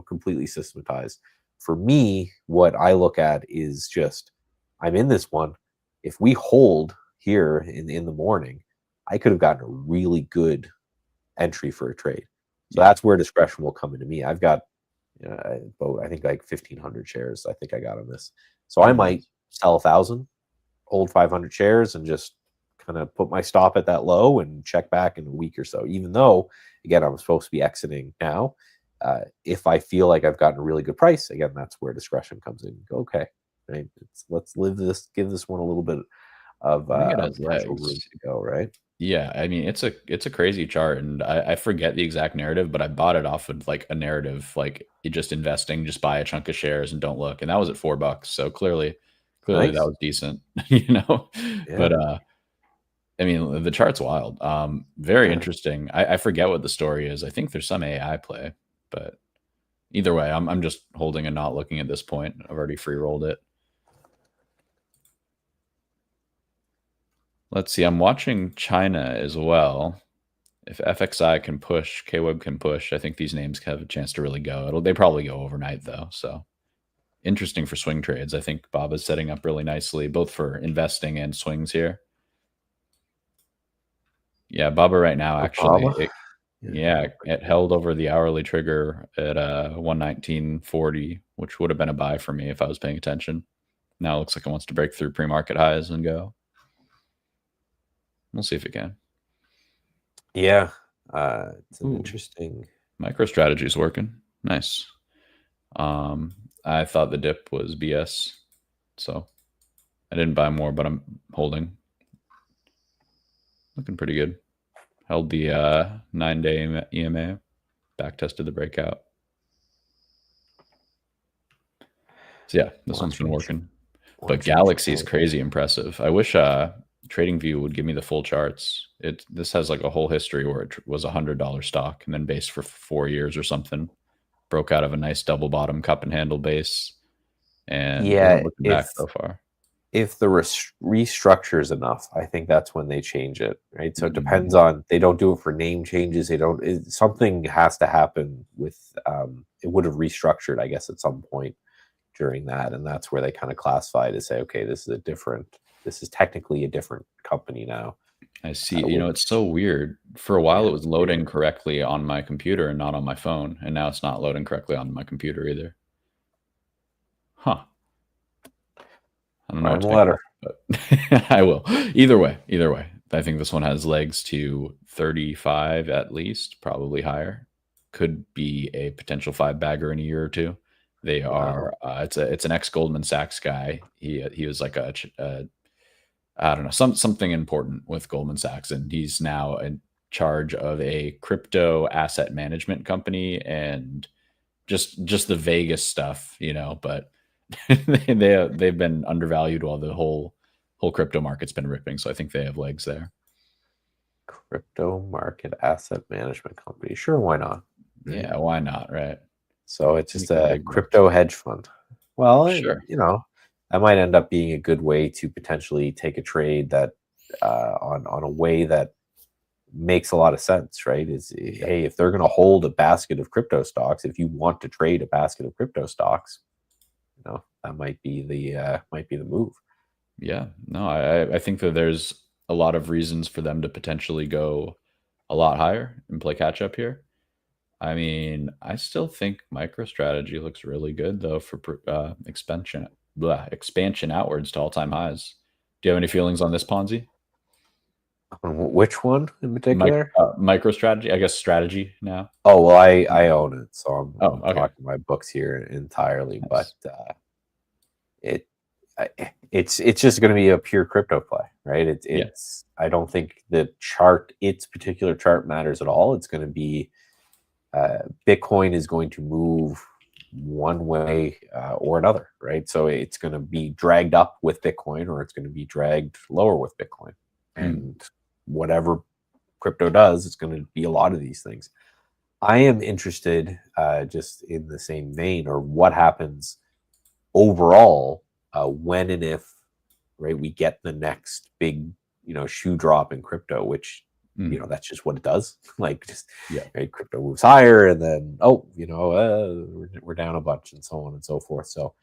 completely systematized. For me, what I look at is just, I'm in this one. If we hold here in the morning, I could have gotten a really good entry for a trade. So that's where discretion will come into me. I've got I think like 1,500 shares. I think I got on this, so I might sell 1,000, hold 500 shares, and just kind of put my stop at that low and check back in a week or so. Even though, again, I'm supposed to be exiting now. If I feel like I've gotten a really good price, again, that's where discretion comes in. Go, okay, right? Let's give this one a little bit of potential room to go, right? Yeah, I mean it's a crazy chart, and I forget the exact narrative, but I bought it off of like a narrative, like you just investing, just buy a chunk of shares and don't look, and that was at $4. So clearly Nice. that was decent, you know. Yeah. But I mean the chart's wild. Very interesting. I forget what the story is. I think there's some AI play, but either way, I'm just holding and not looking at this point. I've already free rolled it. Let's see. I'm watching China as well. If FXI can push, KWeb can push. I think these names have a chance to really go. They probably go overnight though. So interesting for swing trades. I think Bob is setting up really nicely, both for investing and swings here. Yeah, Baba right now actually. It held over the hourly trigger at 119.40, which would have been a buy for me if I was paying attention. Now it looks like it wants to break through pre-market highs and go. We'll see if it can. Yeah, it's an interesting. MicroStrategy is working. Nice. I thought the dip was BS, so I didn't buy more, but I'm holding. Looking pretty good. Held the 9-day EMA, back tested the breakout. So yeah, this one's been working. But Galaxy is crazy impressive. I wish TradingView would give me the full charts. This has like a whole history where it was $100 stock and then based for 4 years or something. Broke out of a nice double bottom cup and handle base, and looking back so far. If the restructure is enough, I think that's when they change it, right? So it depends on, they don't do it for name changes. Something has to happen with, it would have restructured, I guess, at some point during that. And that's where they kind of classify to say, okay, this is technically a different company now. I see. It's so weird. For a while, it was loading correctly on my computer and not on my phone. And now it's not loading correctly on my computer either. Huh. I don't know. Letter. But I will. Either way, I think this one has legs to 35 at least, probably higher. Could be a potential 5-bagger in a year or two. They are. It's an ex Goldman Sachs guy. He was like a I don't know, something important with Goldman Sachs, and he's now in charge of a crypto asset management company and just the Vegas stuff, but they've been undervalued while the whole crypto market's been ripping. So I think they have legs there. Crypto market asset management company. Sure, why not? Yeah, why not, right? So it's just a crypto hedge fund. Well, sure. That might end up being a good way to potentially take a trade that on a way that makes a lot of sense, right? Hey, if they're going to hold a basket of crypto stocks, if you want to trade a basket of crypto stocks, that might be the move. Yeah, no, I think that there's a lot of reasons for them to potentially go a lot higher and play catch up here. I mean, I still think MicroStrategy looks really good though for expansion outwards to all-time highs. Do you have any feelings on this Ponzi? Which one in particular? MicroStrategy, I guess strategy now. Oh, well, I own it, so I'm okay. talking my books here entirely. Nice. But it's just going to be a pure crypto play, right? I don't think its particular chart matters at all. It's going to be Bitcoin is going to move one way or another, right? So it's going to be dragged up with Bitcoin, or it's going to be dragged lower with Bitcoin. And whatever crypto does, it's going to be a lot of these things. I am interested just in the same vein, or what happens overall when and if, right, we get the next big, shoe drop in crypto, which that's just what it does. Like, right, crypto moves higher, and then we're down a bunch, and so on and so forth. So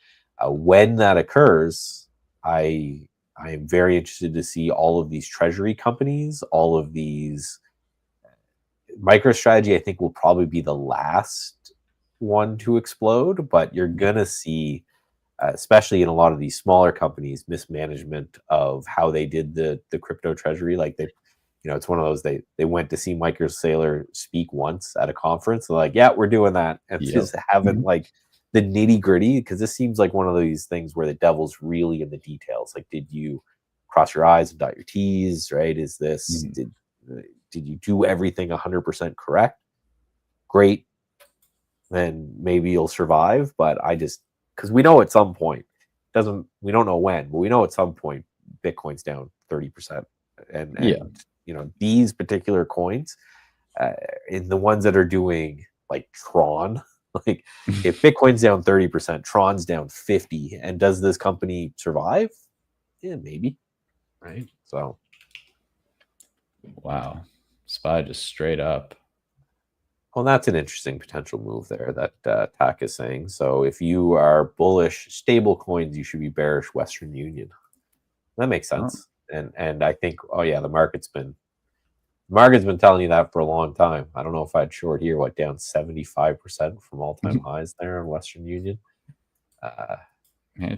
when that occurs, I am very interested to see all of these treasury companies, all of these. MicroStrategy, I think, will probably be the last one to explode, but you're gonna see, especially in a lot of these smaller companies, mismanagement of how they did the crypto treasury. Like they, it's one of those, they went to see Michael Saylor speak once at a conference. They're like, yeah, we're doing that, and Yep. just haven't like the nitty gritty, because this seems like one of these things where the devil's really in the details. Like, did you cross your I's and dot your T's? Right? Is this did you do everything 100% correct? Great, then maybe you'll survive. But because we know at some point, we don't know when, but we know at some point Bitcoin's down 30%, and these particular coins, in the ones that are doing like Tron, like if Bitcoin's down 30%, Tron's down 50, and does this company survive? Yeah, maybe. Right. So, wow, SPY just straight up. well, that's an interesting potential move there that TAC is saying. So if you are bullish stable coins, you should be bearish Western Union. That makes sense. And I think, the market's been telling you that for a long time. I don't know if I'd short here, down 75% from all-time highs there in Western Union.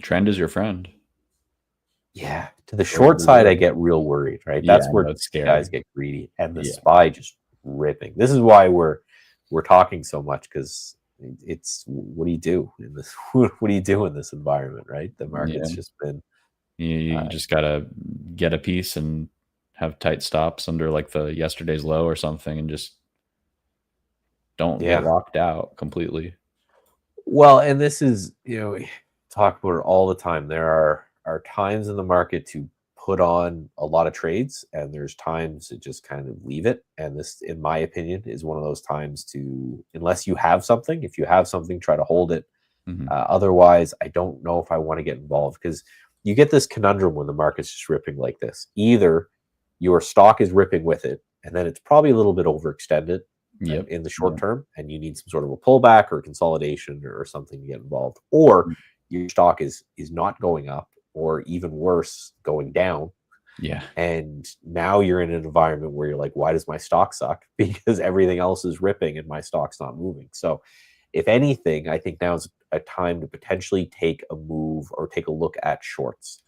Trend is your friend. Yeah, to the short side, I get real worried, right? That's where guys get greedy, and the SPY just ripping. This is why we're talking so much, because it's, what do you do in this? What do you do in this environment, right? The market's just been. You just gotta get a piece and have tight stops under like the yesterday's low or something, and just don't get locked out completely. Well, and this is, we talk about it all the time. There are times in the market to put on a lot of trades, and there's times to just kind of leave it. And this, in my opinion, is one of those times to, unless you have something, if you have something, try to hold it. Otherwise, I don't know if I want to get involved, because you get this conundrum when the market's just ripping like this. Either your stock is ripping with it, and then it's probably a little bit overextended in the short term, and you need some sort of a pullback or consolidation or something to get involved, or your stock is not going up, or even worse, going down. And now you're in an environment where you're like, why does my stock suck? Because everything else is ripping and my stock's not moving. So if anything, I think now is a time to potentially take a move or take a look at shorts,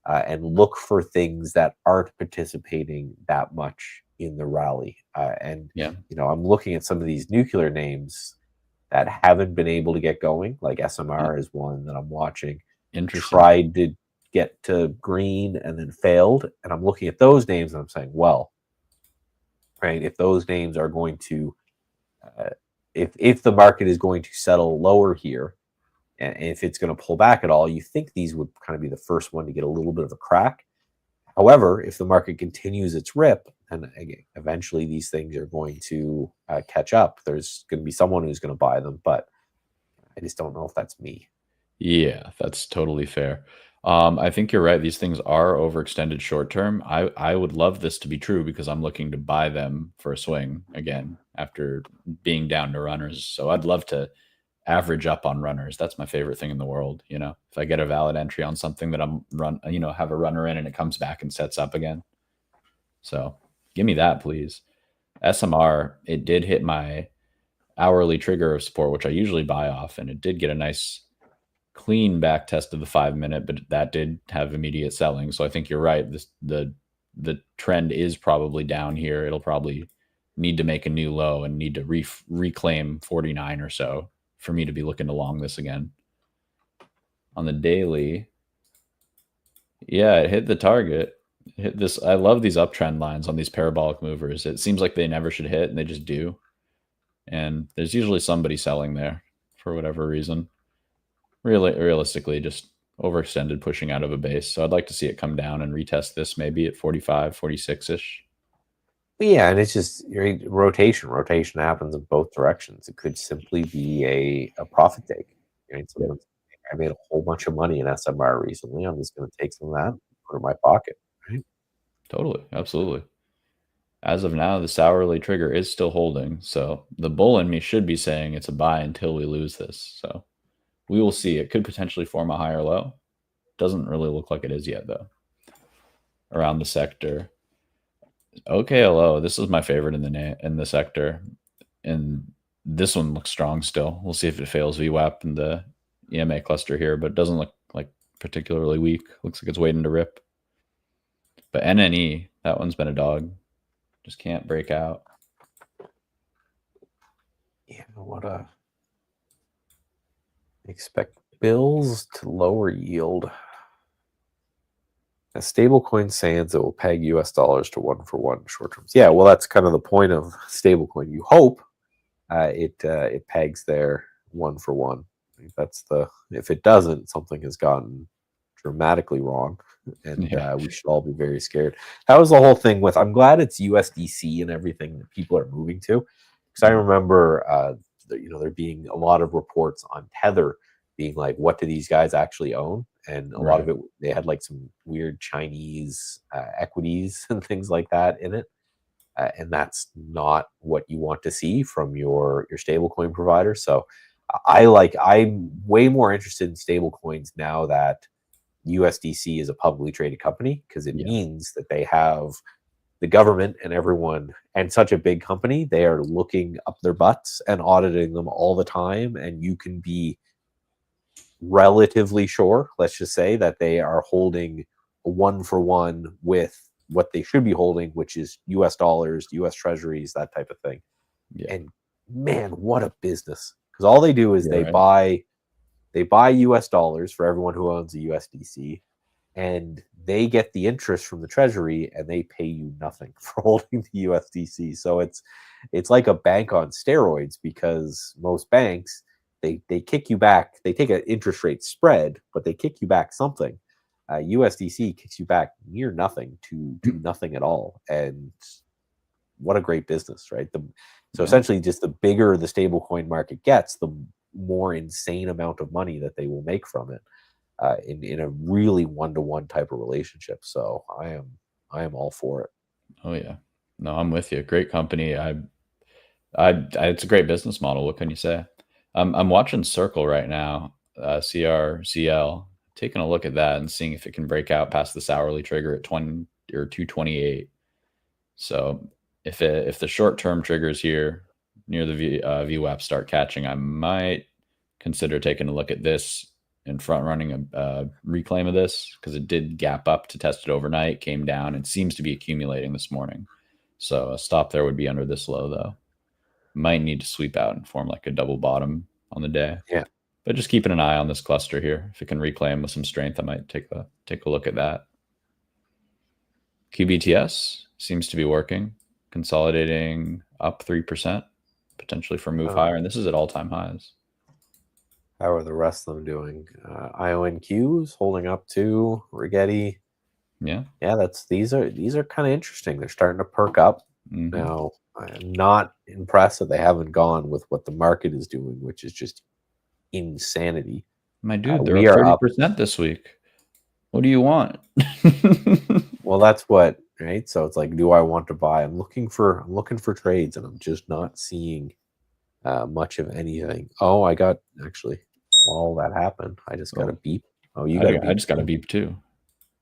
and look for things that aren't participating that much in the rally. I'm looking at some of these nuclear names that haven't been able to get going, like SMR is one that I'm watching. Tried to get to green and then failed. And I'm looking at those names and I'm saying, well, right, if those names are going to, if the market is going to settle lower here, and if it's going to pull back at all, you think these would kind of be the first one to get a little bit of a crack. However, if the market continues its rip, and again, eventually these things are going to catch up. There's going to be someone who's going to buy them, but I just don't know if that's me. Yeah, that's totally fair. I think you're right. These things are overextended short term. I would love this to be true, because I'm looking to buy them for a swing again after being down to runners. So I'd love to average up on runners. That's my favorite thing in the world. If I get a valid entry on something that I'm have a runner in, and it comes back and sets up again. So give me that, please. SMR, it did hit my hourly trigger of support, which I usually buy off, and it did get a nice clean back test of the 5-minute, but that did have immediate selling. So I think you're right. The trend is probably down here. It'll probably need to make a new low and need to reclaim 49 or so for me to be looking to long this again. On the daily, it hit the target. It hit this. I love these uptrend lines on these parabolic movers. It seems like they never should hit, and they just do. And there's usually somebody selling there for whatever reason. Realistically, just overextended, pushing out of a base. So I'd like to see it come down and retest this maybe at 45, 46-ish. Yeah, and it's just rotation. Rotation happens in both directions. It could simply be a profit take. Right? So I made a whole bunch of money in SMR recently. I'm just going to take some of that and put it in my pocket. Right? Totally. Absolutely. As of now, the hourly trigger is still holding. So the bull in me should be saying it's a buy until we lose this. So we will see. It could potentially form a higher low. Doesn't really look like it is yet, though. Around the sector. OKLO, this is my favorite in the sector. And This one looks strong still. We'll see if it fails VWAP in the EMA cluster here, but it doesn't look like particularly weak. Looks like it's waiting to rip. But NNE, that one's been a dog. Just can't break out. Yeah, what a expect bills to lower yield. A stablecoin sands it will peg US dollars to 1-for-1 short terms. Yeah, well, that's kind of the point of stablecoin. You hope it pegs there 1-for-1. That's if it doesn't, something has gotten dramatically wrong, and we should all be very scared. That was the whole thing with. I'm glad it's USDC and everything that people are moving to, because I remember there being a lot of reports on Tether being like, what do these guys actually own? And a lot of it, they had like some weird Chinese equities and things like that in it. And that's not what you want to see from your stablecoin provider. So I'm way more interested in stablecoins now that USDC is a publicly traded company, because it means that they have the government and everyone, and such a big company, they are looking up their butts and auditing them all the time. And you can be relatively sure, let's just say, that they are holding a 1-for-1 with what they should be holding, which is US dollars, US treasuries, that type of thing. And man, what a business. Because all they do is they buy US dollars for everyone who owns a USDC, and they get the interest from the treasury, and they pay you nothing for holding the USDC. So it's like a bank on steroids, because most banks, they kick you back. They take an interest rate spread, but they kick you back something. USDC kicks you back near nothing to nothing at all. And what a great business, right? So essentially, just the bigger the stablecoin market gets, the more insane amount of money that they will make from it, in a really one-to-one type of relationship. So I am all for it. Oh yeah, no, I'm with you. Great company. It's a great business model. What can you say? I'm watching Circle right now, CRCL, taking a look at that and seeing if it can break out past this hourly trigger at 20 or 228. So if the short-term triggers here near the VWAP start catching, I might consider taking a look at this and front running a reclaim of this, because it did gap up to test it overnight, came down, and seems to be accumulating this morning. So a stop there would be under this low, though. Might need to sweep out and form like a double bottom on the day. Yeah. But just keeping an eye on this cluster here. If it can reclaim with some strength, I might take a look at that. QBTS seems to be working, consolidating up 3%, potentially for move higher, and this is at all-time highs. How are the rest of them doing? IONQ is holding up too. Rigetti. Yeah. These are kind of interesting. They're starting to perk up. Now, I'm not impressed that they haven't gone with what the market is doing, which is just insanity. My dude, they're up 30% this week. What do you want? Well, that's what, right? So it's like, do I want to buy? I'm looking for trades, and I'm just not seeing much of anything. Oh, I got, actually, while that happened, I just got a beep. Oh, you got a beep. I just got a beep too.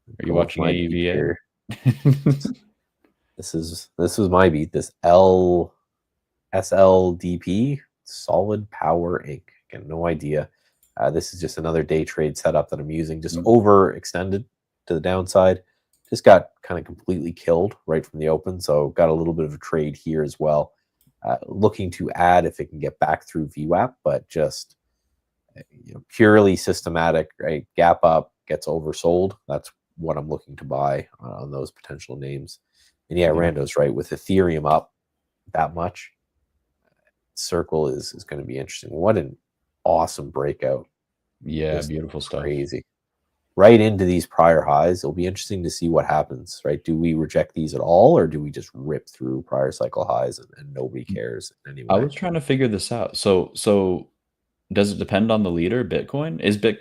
Are you watching AEVA? This was my beat. This SLDP, Solid Power Inc. Got no idea. This is just another day trade setup that I'm using. Just overextended to the downside. Just got kind of completely killed right from the open. So got a little bit of a trade here as well. Looking to add if it can get back through VWAP, but just purely systematic, right? Gap up, gets oversold. That's what I'm looking to buy on those potential names. And yeah, Rando's right. With Ethereum up that much, Circle is going to be interesting. What an awesome breakout. Yeah, Just beautiful stuff. Crazy. Right into these prior highs. It'll be interesting to see what happens, right? Do we reject these at all, or do we just rip through prior cycle highs and nobody cares anyway? I was trying to figure this out. So does it depend on the leader, Bitcoin?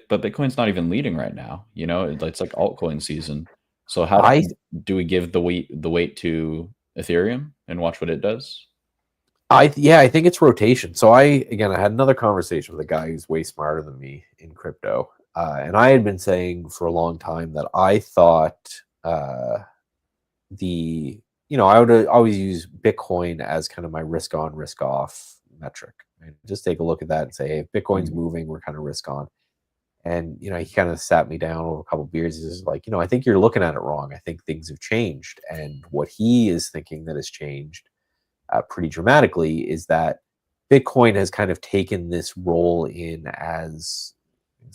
But Bitcoin's not even leading right now. It's like altcoin season. So how do we give the weight to Ethereum and watch what it does? I think it's rotation. So I had another conversation with a guy who's way smarter than me in crypto. And I had been saying for a long time that I thought I would always use Bitcoin as kind of my risk on, risk off metric. Right? Just take a look at that and say, hey, if Bitcoin's moving, we're kind of risk on. And, he kind of sat me down over a couple of beers. He's like, I think you're looking at it wrong. I think things have changed. And what he is thinking that has changed pretty dramatically is that Bitcoin has kind of taken this role in, as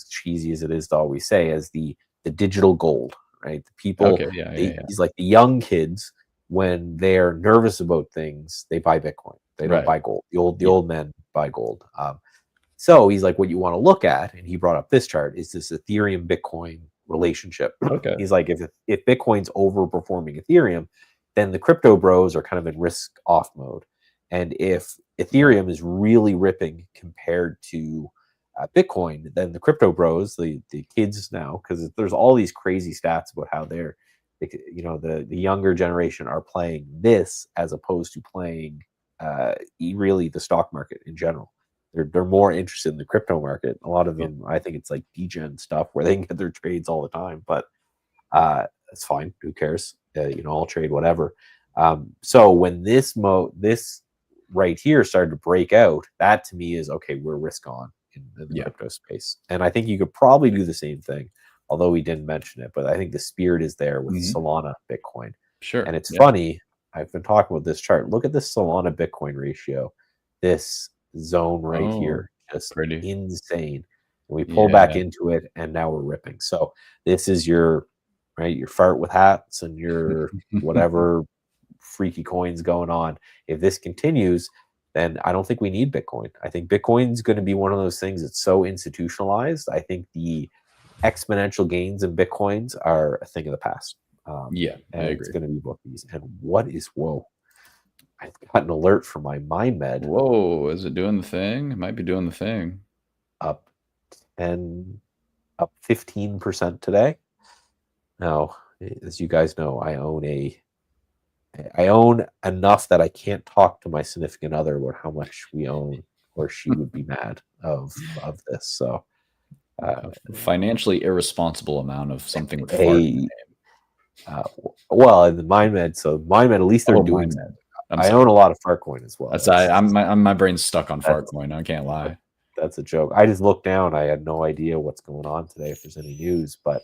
cheesy as it is to always say, as the digital gold, right? The people, Okay, yeah. he's like the young kids, when they're nervous about things, they buy Bitcoin. They don't Right. buy gold. The old men buy gold. So he's like, what you want to look at, and he brought up this chart, is this Ethereum Bitcoin relationship. Okay. He's like, if Bitcoin's overperforming Ethereum, then the crypto bros are kind of in risk off mode. And if Ethereum is really ripping compared to Bitcoin, then the crypto bros, the kids now, because there's all these crazy stats about how the younger generation are playing this as opposed to playing really the stock market in general. They're more interested in the crypto market. A lot of them, I think it's like degen stuff where they can get their trades all the time, but it's fine. Who cares? I'll trade whatever. So when this right here started to break out, that to me is okay. We're risk on in the crypto space, and I think you could probably do the same thing. Although we didn't mention it, but I think the spirit is there with Solana Bitcoin. Sure. And it's funny. I've been talking about this chart. Look at this Solana Bitcoin ratio. This zone right here, just pretty insane. And we pull back into it, and now we're ripping. So this is your fart with hats and your whatever freaky coins going on. If this continues, then I don't think we need Bitcoin. I think Bitcoin's going to be one of those things that's so institutionalized. I think the exponential gains in Bitcoins are a thing of the past. I agree. It's going to be both these. And whoa? I've got an alert from my MindMed. Whoa, is it doing the thing? It might be doing the thing. Up 15% today. Now, as you guys know, I own enough that I can't talk to my significant other about how much we own, or she would be mad of this. So financially irresponsible amount of something with well, in the MindMed, so MindMed, at least they're doing that. I own a lot of Fartcoin as well. My brain's stuck on Fartcoin. I can't lie. That's a joke. I just looked down. I had no idea what's going on today, if there's any news. But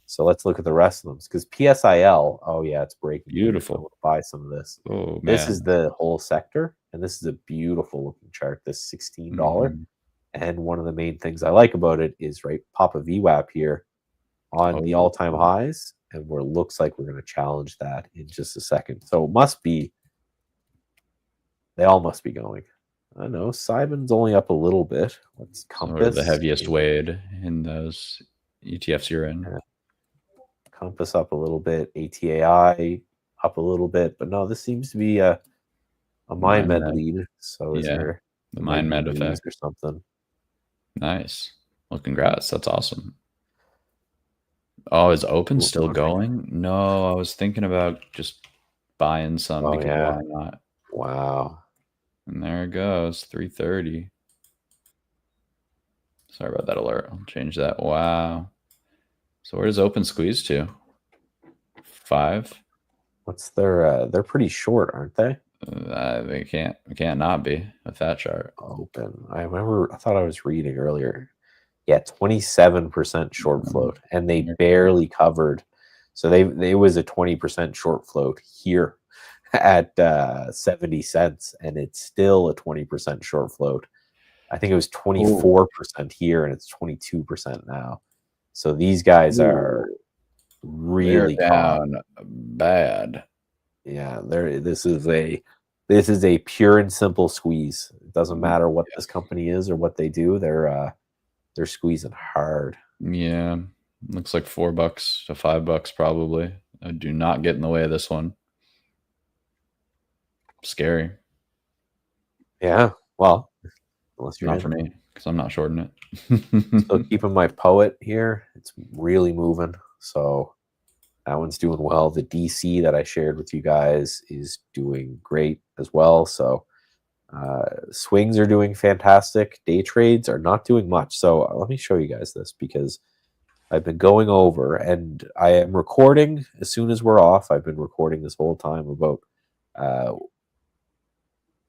so let's look at the rest of them, because PSIL. Oh yeah, it's breaking. Beautiful. Buy some of this. Oh man, this is the whole sector, and this is a beautiful looking chart. This $16, and one of the main things I like about it is pop a VWAP here on the all-time highs, and where it looks like we're going to challenge that in just a second. So it must be. They all must be going. I know Simon's only up a little bit. What's Compass? The heaviest weight in those ETFs you're in. Compass up a little bit. ATAI up a little bit, but no, this seems to be a MindMed lead. So is there the MindMed effect or something? Nice. Well, congrats. That's awesome. Oh, is Open still going? No, I was thinking about just buying some because why not? Wow. And there it goes, 330. Sorry about that alert. I'll change that. Wow. So where does Open squeeze to? 5? What's their they're pretty short, aren't they? They can't not be with that chart. Open. I thought I was reading earlier. Yeah, 27% short float, and they barely covered. So they was a 20% short float here at 70 cents, and it's still a 20% short float. I think it was 24% here, and it's 22% now. So these guys are really down bad. Yeah, this is a pure and simple squeeze. It doesn't matter what this company is or what they do. They're squeezing hard. Yeah, looks like $4 to $5 probably. I do not get in the way of this one. Scary. Yeah, well, unless you're not for me, because I'm not shorting it. Still keeping my poet here. It's really moving, so that one's doing well. The DC that I shared with you guys is doing great as well. So swings are doing fantastic. Day trades are not doing much. So let me show you guys this, because I've been going over, and I am recording as soon as we're off. I've been recording this whole time about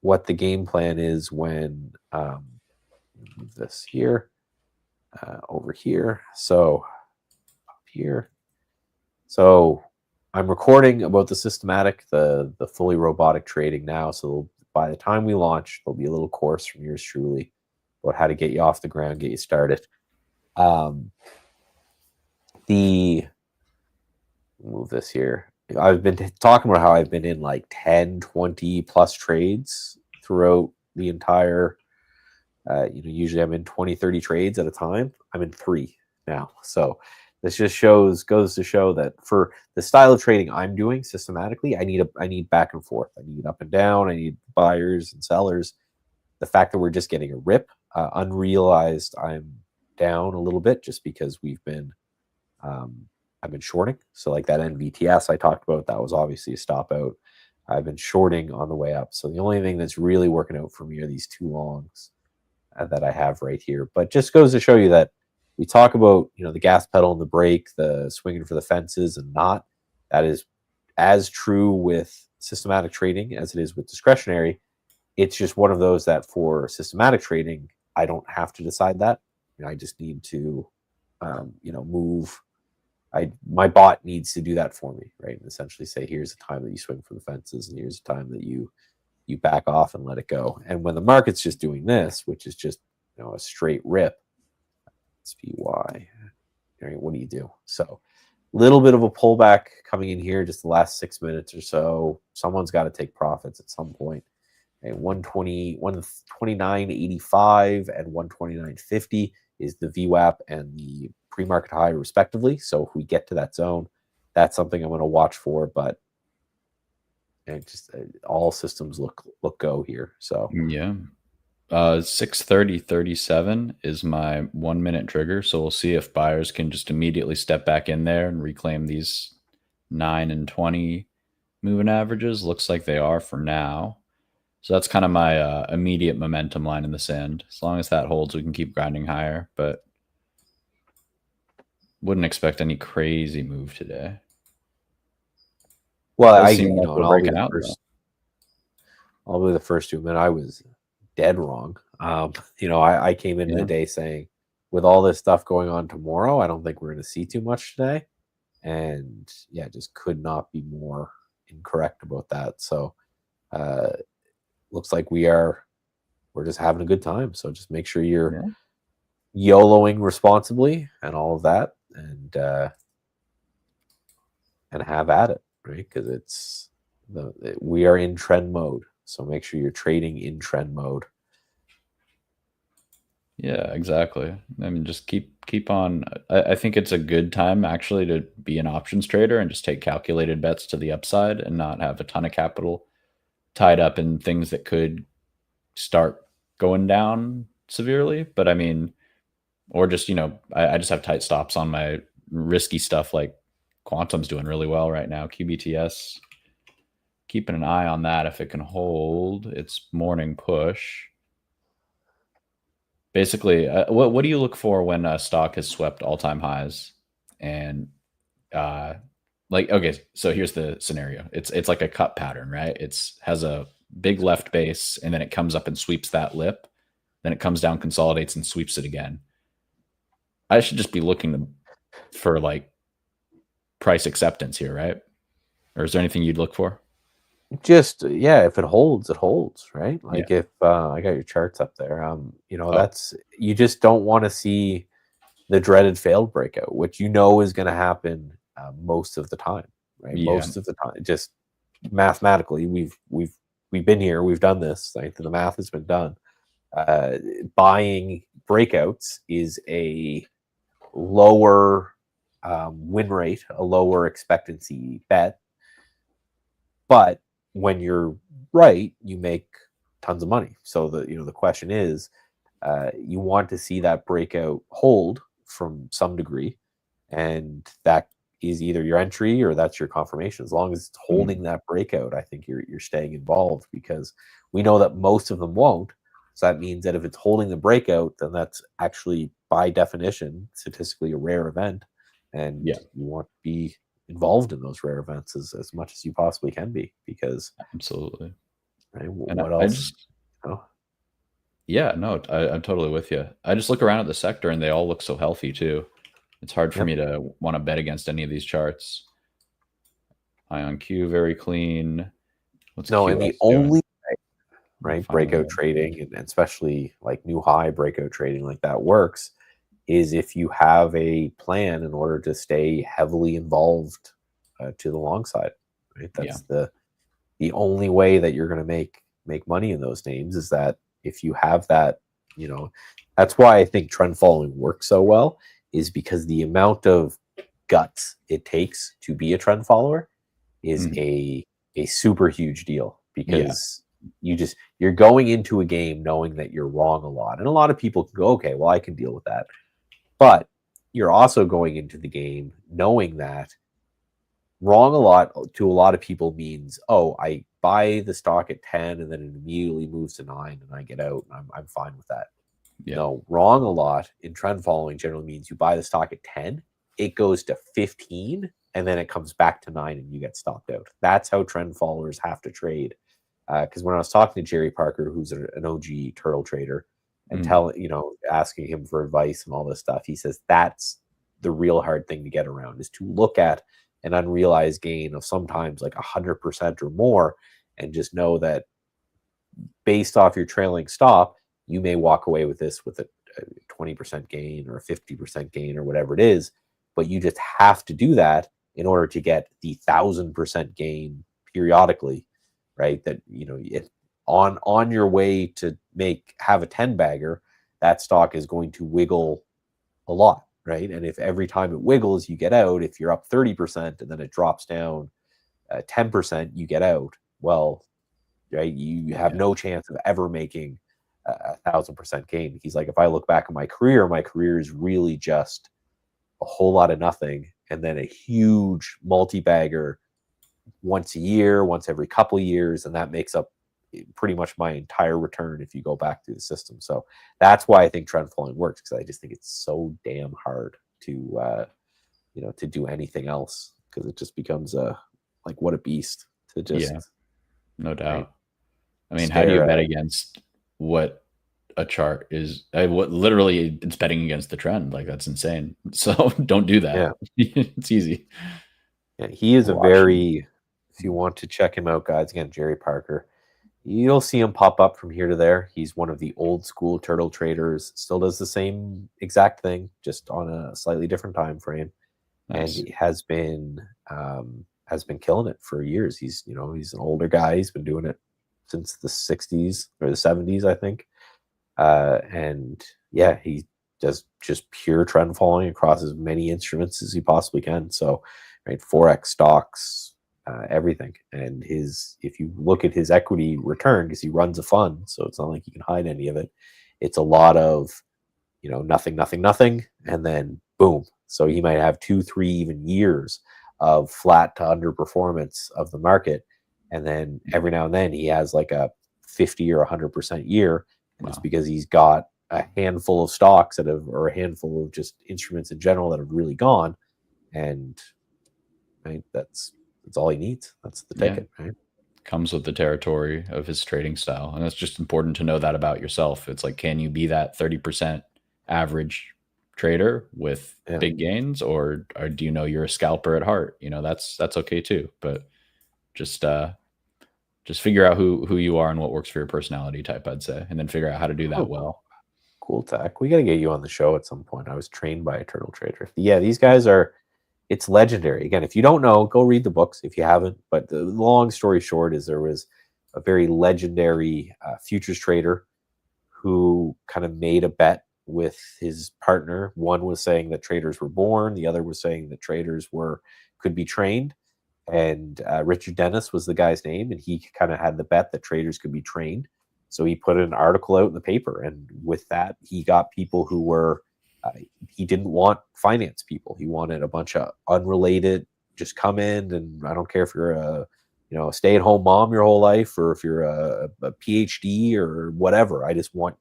what the game plan is when move this here over here. So up here. So I'm recording about the systematic, the fully robotic trading now. So by the time we launch, there'll be a little course from yours truly about how to get you off the ground, get you started. Move this here. I've been talking about how I've been in like 10, 20 plus trades throughout the entire, usually I'm in 20, 30 trades at a time. I'm in 3 now. So this just goes to show that for the style of trading I'm doing systematically, I need back and forth. I need up and down. I need buyers and sellers. The fact that we're just getting a rip, unrealized, I'm down a little bit just because we've been, I've been shorting. So like that NVTS I talked about, that was obviously a stop out. I've been shorting on the way up. So the only thing that's really working out for me are these 2 longs that I have right here. But just goes to show you that we talk about, the gas pedal and the brake, the swinging for the fences and not. That is as true with systematic trading as it is with discretionary. It's just one of those that for systematic trading, I don't have to decide that. I just need to, move. My bot needs to do that for me, right? And essentially say, here's a time that you swing for the fences, and here's a time that you back off and let it go. And when the market's just doing this, which is just a straight rip, SPY, right, what do you do? So little bit of a pullback coming in here, just the last 6 minutes or so. Someone's got to take profits at some point. And 129.85 and 129.50 is the VWAP and the pre-market high respectively. So if we get to that zone, that's something I'm going to watch for. But all systems look go here. So yeah, 6:30.37 is my 1 minute trigger. So we'll see if buyers can just immediately step back in there and reclaim these 9 and 20 moving averages. Looks like they are for now. So that's kind of my immediate momentum line in the sand. As long as that holds, we can keep grinding higher, but wouldn't expect any crazy move today. Well, Does I'll seem like we're breaking out, though. I'll be the first to admit I was dead wrong. I came into the day saying, with all this stuff going on tomorrow, I don't think we're going to see too much today. And just could not be more incorrect about that. So looks like we're just having a good time. So just make sure you're YOLOing responsibly and all of that, and have at it, right? Because we are in trend mode. So make sure you're trading in trend mode. Yeah, exactly. I mean, just keep on. I think it's a good time actually to be an options trader and just take calculated bets to the upside and not have a ton of capital tied up in things that could start going down severely. But I mean, or just, I just have tight stops on my risky stuff. Like Quantum's doing really well right now. QBTS, keeping an eye on that if it can hold its morning push. Basically, what do you look for when a stock has swept all-time highs? And okay, so here's the scenario. It's like a cut pattern, right? It's has a big left base, and then it comes up and sweeps that lip. Then it comes down, consolidates, and sweeps it again. I should just be looking for like price acceptance here, right? Or is there anything you'd look for? Just if it holds, it holds, right? Like if I got your charts up there, that's, you just don't want to see the dreaded failed breakout, which is going to happen most of the time, right? Most of the time, just mathematically, we've been here, we've done this. Like the math has been done. Buying breakouts is a lower win rate, a lower expectancy bet, but when you're right, you make tons of money. So the question is, you want to see that breakout hold from some degree, and that is either your entry or that's your confirmation. As long as it's holding that breakout, I think you're staying involved, because we know that most of them won't. So that means that if it's holding the breakout, then that's actually by definition statistically a rare event, and you want to be involved in those rare events as much as you possibly can be, because absolutely, right? And What I else? just, Oh, yeah, no, I'm totally with you. I just look around at the sector and they all look so healthy too. It's hard for yep. me to want to bet against any of these charts. IONQ, very clean. What's No, and the QS doing? only right Finally, breakout trading, and especially like new high breakout trading like that works, is if you have a plan in order to stay heavily involved to the long side. Right, yeah, that's the only way that you're going to make money in those names, is that if you have that, you know, that's why I think trend following works so well, is because the amount of guts it takes to be a trend follower is mhm, a super huge deal, yeah, because you're going into a game knowing that you're wrong a lot, and a lot of people can go, okay, well, I can deal with that. But you're also going into the game knowing that wrong a lot to a lot of people means, oh, I buy the stock at 10 and then it immediately moves to 9 and I get out and I'm fine with that. yeah, No, wrong a lot in trend following generally means you buy the stock at 10, it goes to 15, and then it comes back to 9 and you get stopped out. That's how trend followers have to trade. Because when I was talking to Jerry Parker, who's an OG turtle trader, and mhm, asking him for advice and all this stuff, he says that's the real hard thing to get around, is to look at an unrealized gain of sometimes like 100% or more, and just know that based off your trailing stop, you may walk away with this with a 20% gain or a 50% gain or whatever it is, but you just have to do that in order to get the 1,000% gain periodically, right? That, if on your way to have a 10 bagger, that stock is going to wiggle a lot, right? And if every time it wiggles, you get out, if you're up 30% and then it drops down 10%, you get out. Well, right, you have yeah, no chance of ever making 1,000% gain. He's like, if I look back at my career is really just a whole lot of nothing, and then a huge multi-bagger once a year, once every couple of years, and that makes up pretty much my entire return if you go back through the system. So that's why I think trend following works, because I just think it's so damn hard to do anything else, because it just becomes like, what a beast to yeah, just, no right, doubt. I mean, how do you stare bet at. against what a chart is? What literally it's betting against the trend. Like that's insane. So don't do Yeah. that. It's easy. Yeah, he is a Watching. very, if you want to check him out, guys, again, Jerry Parker, you'll see him pop up from here to there. He's one of the old school turtle traders, still does the same exact thing, just on a slightly different time frame, and Nice. he has been killing it for years. He's an older guy. He's been doing it since the 60s or the 70s, I think. And yeah, he does just pure trend following across as many instruments as he possibly can. So, right, forex, stocks, everything. And if you look at his equity return, because he runs a fund, so it's not like you can hide any of it. It's a lot of nothing, nothing, nothing, and then boom. So he might have 2, 3, even years of flat to underperformance of the market, and then every now and then he has like a 50 or 100% year, and it's Wow. because he's got a handful of stocks or a handful of just instruments in general that have really gone, and right, that's all he needs. That's the Yeah. ticket, right? Comes with the territory of his trading style. And it's just important to know that about yourself. It's like, can you be that 30% average trader with Yeah. big gains, or do you know you're a scalper at heart? That's okay too. But just figure out who you are and what works for your personality type, I'd say, and then figure out how to do that Oh, well. cool, Tech. We got to get you on the show at some point. I was trained by a turtle trader. Yeah, these guys are. It's legendary. Again, if you don't know, go read the books if you haven't. But the long story short is, there was a very legendary futures trader who kind of made a bet with his partner. One was saying that traders were born. The other was saying that traders could be trained. And Richard Dennis was the guy's name, and he kind of had the bet that traders could be trained. So he put an article out in the paper, and with that, he got people who were. He didn't want finance people. He wanted a bunch of unrelated. Just come in, and I don't care if you're a stay-at-home mom your whole life, or if you're a PhD or whatever. I'm going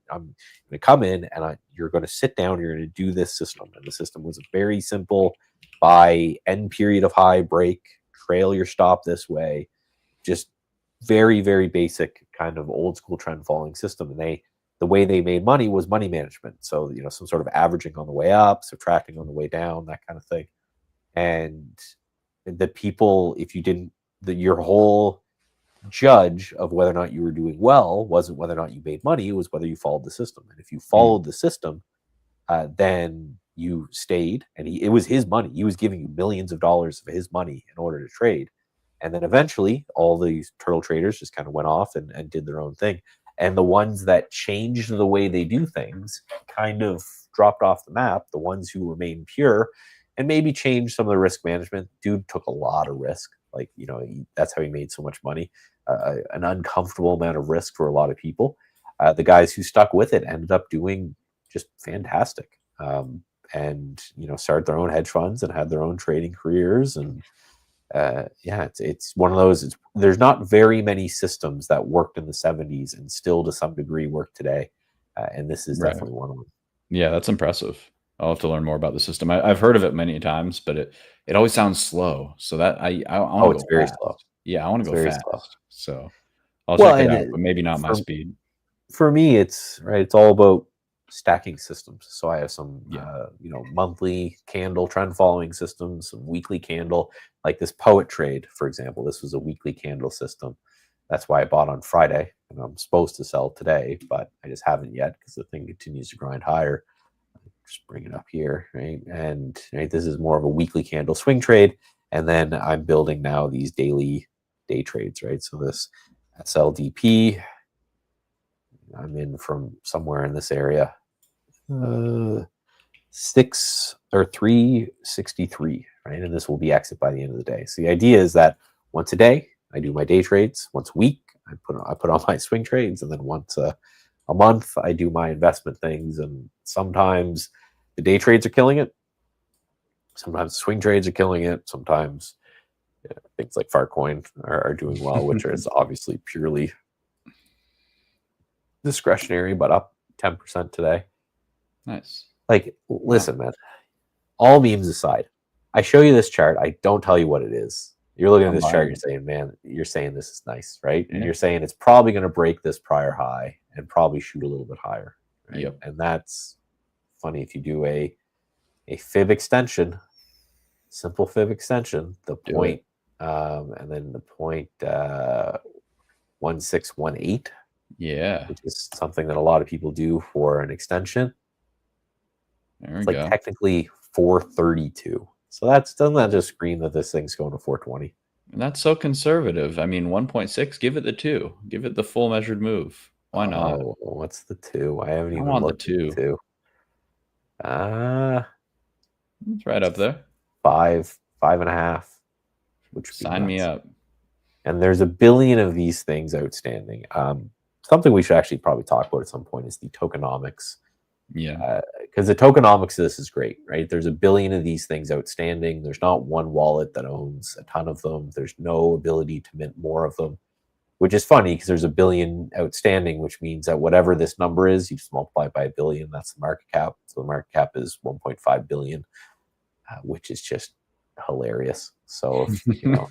to come in, and you're going to sit down. You're going to do this system, and the system was very simple. By end period of high break, trail your stop this way. Just very, very basic kind of old school trend following system, and the way they made money was money management. So, you know, some sort of averaging on the way up, subtracting on the way down, that kind of thing. And the people, if you didn't, your whole judge of whether or not you were doing well wasn't whether or not you made money, it was whether you followed the system. And if you followed the system, then you stayed, and it was his money. He was giving you millions of dollars of his money in order to trade. And then eventually all these turtle traders just kind of went off and did their own thing. And the ones that changed the way they do things kind of dropped off the map. The ones who remained pure and maybe changed some of the risk management. Dude took a lot of risk. Like, you know, that's how he made so much money. An uncomfortable amount of risk for a lot of people. The guys who stuck with it ended up doing just fantastic. And, you know, started their own hedge funds and had their own trading careers. And yeah, it's one of those. There's not very many systems that worked in the 70s and still to some degree work today. And this is definitely one of them. Yeah, that's impressive. I'll have to learn more about the system. I've heard of it many times, but it always sounds slow. So that I want to go very fast. slow. Yeah, I want to go fast. Slow. So I'll check it out, but maybe not my speed. For me, it's all about stacking systems. So I have some, you know, monthly candle trend following systems, some weekly candle, like this poet trade, for example. This was a weekly candle system. That's why I bought on Friday, and I'm supposed to sell today, but I just haven't yet because the thing continues to grind higher. Just bring it up here, right? And this is more of a weekly candle swing trade, and then I'm building now these daily day trades, right? So this SLDP, I'm in from somewhere in this area, 363, right? And this will be exit by the end of the day. So the idea is that once a day I do my day trades, once a week I put on my swing trades, and then once a month I do my investment things. And sometimes the day trades are killing it, sometimes swing trades are killing it, sometimes things like Farcoin are doing well, which is obviously purely discretionary, but up 10% today. Nice. Like, listen, man, all memes aside, I show you this chart, I don't tell you what it is. You're looking at this chart, you're saying, man, you're saying this is nice, right? And you're saying it's probably going to break this prior high and probably shoot a little bit higher. Right? Yep. And that's funny. If you do a fib extension, simple fib extension, the point, and then the point 1618. Yeah. Which is something that a lot of people do for an extension. It's like technically 432. So doesn't that just scream that this thing's going to 420? And that's so conservative. I mean, 1.6, give it the 2. Give it the full measured move. Why not? Oh, what's the 2? I haven't even looked at the 2. It's right up there. 5.5. Which sign me up. And there's a billion of these things outstanding. Something we should actually probably talk about at some point is the tokenomics. Yeah. Because the tokenomics of this is great, right? There's a billion of these things outstanding. There's not one wallet that owns a ton of them. There's no ability to mint more of them, which is funny because there's a billion outstanding, which means that whatever this number is, you just multiply it by a billion. That's the market cap. So the market cap is 1.5 billion, which is just hilarious. So, if, you know,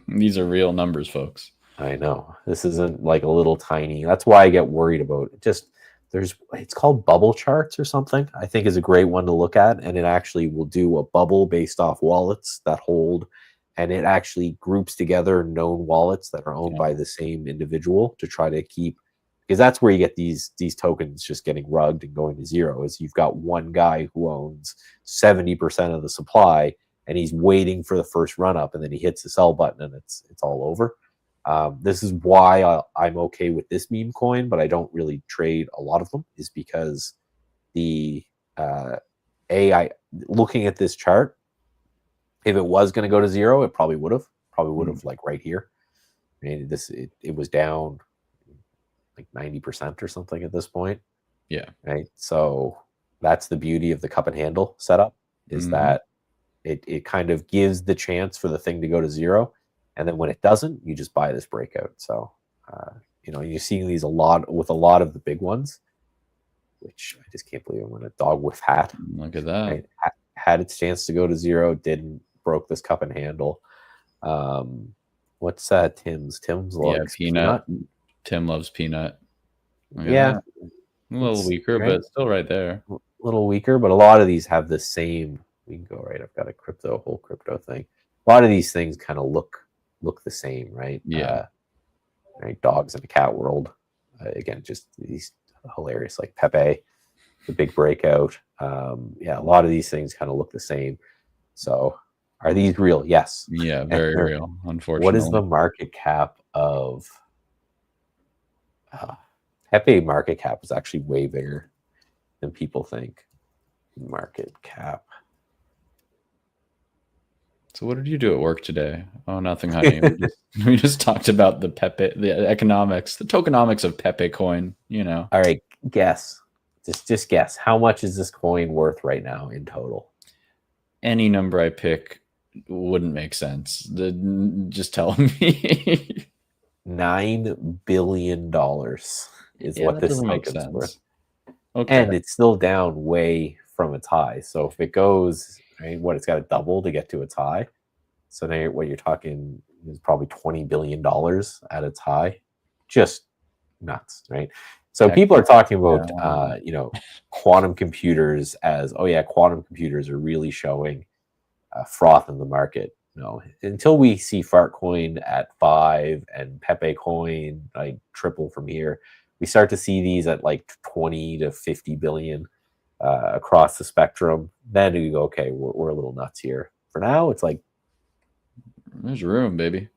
these are real numbers, folks. I know this isn't like a little tiny. That's why I get worried about it. Just it's called bubble charts or something, I think is a great one to look at. And it actually will do a bubble based off wallets that hold, and it actually groups together known wallets that are owned by the same individual to try to keep, because that's where you get these tokens just getting rugged and going to zero, is you've got one guy who owns 70% of the supply and he's waiting for the first run up, and then he hits the sell button and it's all over. This is why I'm okay with this meme coin, but I don't really trade a lot of them, is because looking at this chart, if it was going to go to zero, it probably would have like right here. I mean, it was down like 90% or something at this point. Yeah. Right. So that's the beauty of the cup and handle setup, is that it kind of gives the chance for the thing to go to zero. And then when it doesn't, you just buy this breakout. So, you know, you're seeing these a lot with a lot of the big ones, which I just can't believe I'm going to dog with hat. Look at that. Right? Had its chance to go to zero, didn't, broke this cup and handle. What's Tim's? Tim's likes peanut. Tim loves peanut. Look at Yeah, that. A little it's weaker, right. but still right there. A little weaker, but a lot of these have the same. We can go right. I've got a whole crypto thing. A lot of these things kind of look the same, right? Yeah. Right. Dogs in a cat world. Again, just these hilarious, like Pepe, the big breakout. Yeah, a lot of these things kind of look the same. So, are these real? Yes. Yeah, And very real, what is the unfortunately. market cap of Pepe? Market cap is actually way bigger than people think. Market cap. So what did you do at work today? Oh, nothing, honey. We just talked about the Pepe, the economics, the tokenomics of Pepe coin, you know. All right, guess. Just guess. How much is this coin worth right now in total? Any number I pick wouldn't make sense. Just tell me. $9 billion is Yeah, what that this doesn't make token's worth. sense. Okay. And it's still down way from its high. So if it goes, right, what, it's got to double to get to its high. So now what you're talking is probably $20 billion at its high. Just nuts, right? So people are talking about, quantum computers as, oh yeah, quantum computers are really showing froth in the market. No, until we see Fartcoin at 5 and Pepe coin like triple from here, we start to see these at like 20 to 50 billion across the spectrum. Then we go, okay, we're a little nuts here. For now, it's like there's room, baby.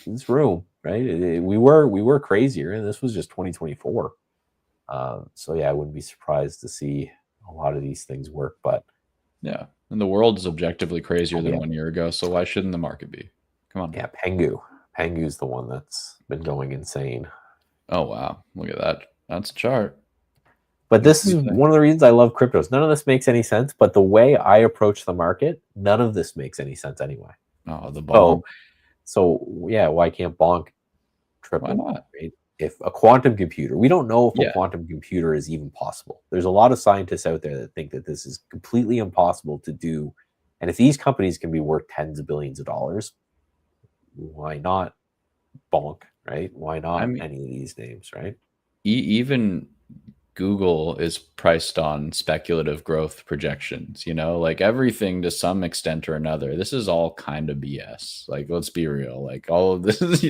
there's room, right? We were crazier, and this was just 2024. So yeah, I wouldn't be surprised to see a lot of these things work. But yeah, and the world is objectively crazier than 1 year ago. So why shouldn't the market be? Come on. Yeah, Pengu's the one that's been going insane. Oh wow, look at that. That's a chart. But this is one of the reasons I love cryptos. None of this makes any sense, but the way I approach the market, none of this makes any sense anyway. Oh, the bonk. So yeah, why can't bonk triple? Why not? Right? If a quantum computer, we don't know if a quantum computer is even possible. There's a lot of scientists out there that think that this is completely impossible to do. And if these companies can be worth tens of billions of dollars, why not bonk, right? Why not any of these names, right? Even Google is priced on speculative growth projections, like everything to some extent or another. This is all kind of BS. Like, let's be real. Like all of this is,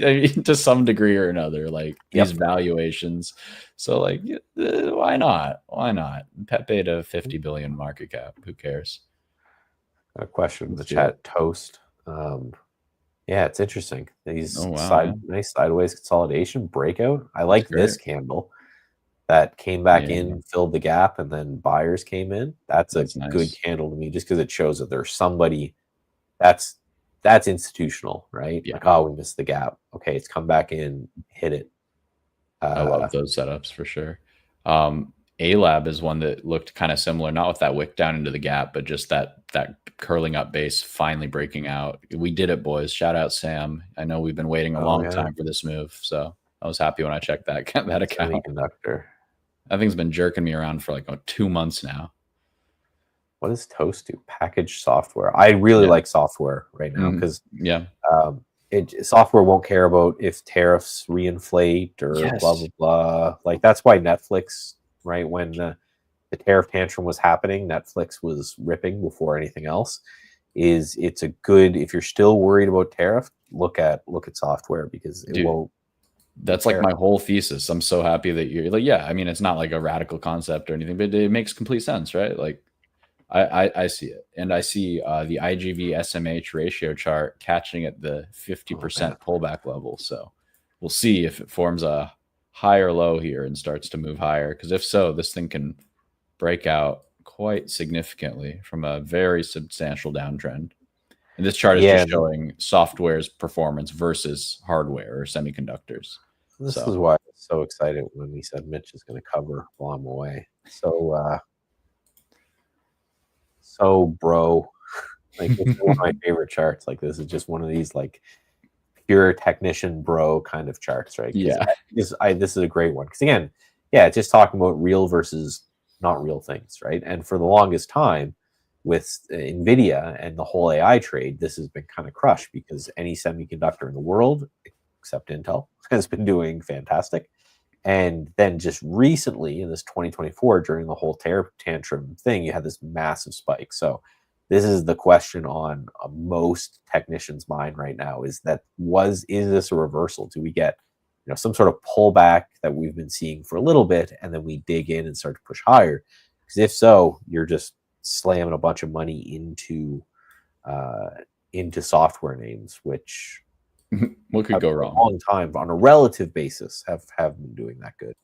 to some degree or another, like these valuations. So like, why not? Why not? Pepe to 50 billion market cap. Who cares? A question in the chat, Toast. Yeah, it's interesting. These nice sideways consolidation breakout. I like this candle. That came back in, filled the gap, and then buyers came in. That's nice. Good candle to me, just because it shows that there's somebody that's institutional, right? Yeah. Like, oh, we missed the gap. Okay, it's come back in, hit it. I love those setups for sure. A-Lab is one that looked kind of similar, not with that wick down into the gap, but just that curling up base finally breaking out. We did it, boys. Shout out Sam. I know we've been waiting a long time for this move, so I was happy when I checked that account. Semiconductor. That thing's been jerking me around for like 2 months now. What does Toast do? Package software. I really like software right now because software won't care about if tariffs reinflate or blah blah blah. Like that's why Netflix, right? When the tariff tantrum was happening, Netflix was ripping before anything else. It's a good, if you're still worried about tariff, look at software because it won't. That's like my whole thesis. I'm so happy that you're like, I mean, it's not like a radical concept or anything, but it makes complete sense, right? Like I see it. And I see the IGV SMH ratio chart catching at the 50% pullback level. So we'll see if it forms a higher low here and starts to move higher. Because if so, this thing can break out quite significantly from a very substantial downtrend. And this chart is just showing software's performance versus hardware or semiconductors. This is why I was so excited when we said Mitch is going to cover while I'm away. So bro, like this is one of my favorite charts. Like this is just one of these like pure technician bro kind of charts, right? Yeah. This is a great one because again, it's just talking about real versus not real things, right? And for the longest time with NVIDIA and the whole AI trade, this has been kind of crushed because any semiconductor in the world, except Intel, has been doing fantastic. And then just recently in this 2024, during the whole tariff tantrum thing, you had this massive spike. So this is the question on most technicians' mind right now: is this a reversal? Do we get some sort of pullback that we've been seeing for a little bit, and then we dig in and start to push higher? Because if so, you're just slamming a bunch of money into software names, which What could go wrong? A long time on a relative basis have been doing that good.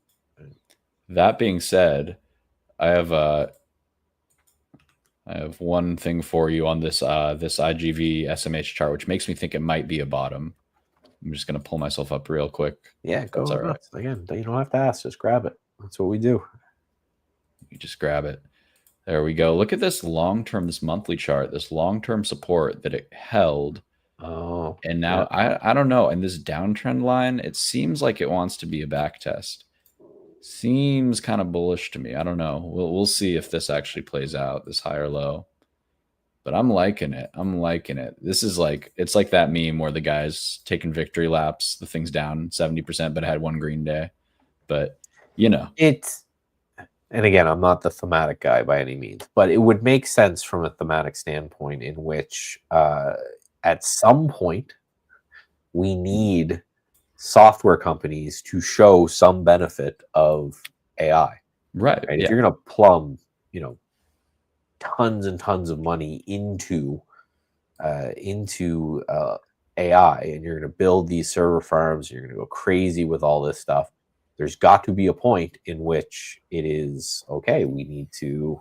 That being said, I have one thing for you on this this IGV SMH chart, which makes me think it might be a bottom. I'm just gonna pull myself up real quick. Yeah, go That's all right. Again, you don't have to ask, just grab it. That's what we do. You just grab it. There we go. Look at this long-term, this monthly chart, this long-term support that it held. Oh, And now I don't know. In this downtrend line, it seems like it wants to be a back test. Seems kind of bullish to me. I don't know. We'll see if this actually plays out, this high or low. But I'm liking it. I'm liking it. This is like, it's like that meme where the guy's taking victory laps, the thing's down 70%, but it had one green day. But and again, I'm not the thematic guy by any means, but it would make sense from a thematic standpoint in which at some point we need software companies to show some benefit of AI. Right. If you're going to plumb, tons and tons of money into AI, and you're going to build these server farms, you're going to go crazy with all this stuff, there's got to be a point in which it is okay. We need to.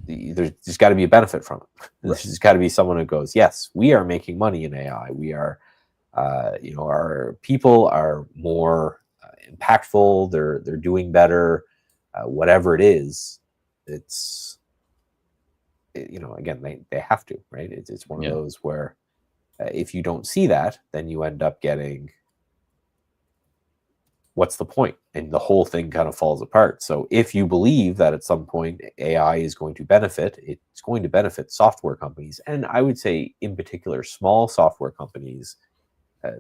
There's got to be a benefit from it. There's got to be someone who goes, yes, we are making money in AI. We are, our people are more impactful. They're doing better. Whatever it is, it's again they have to, right? It's one of those where if you don't see that, then you end up getting. What's the point? And the whole thing kind of falls apart. So if you believe that at some point AI is going to benefit, it's going to benefit software companies. And I would say in particular, small software companies,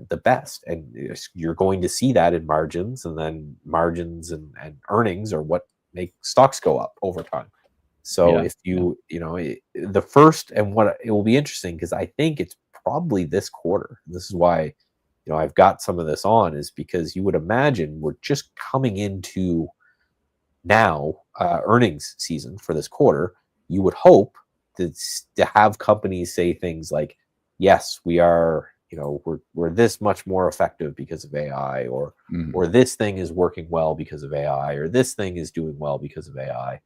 the best. And you're going to see that in margins, and then margins and earnings are what make stocks go up over time. So if the first, and what it will be interesting, because I think it's probably this quarter. This is why I've got some of this on, is because you would imagine we're just coming into now earnings season for this quarter. You would hope to have companies say things like, yes, we are, we're this much more effective because of AI, or this thing is working well because of AI, or this thing is doing well because of AI.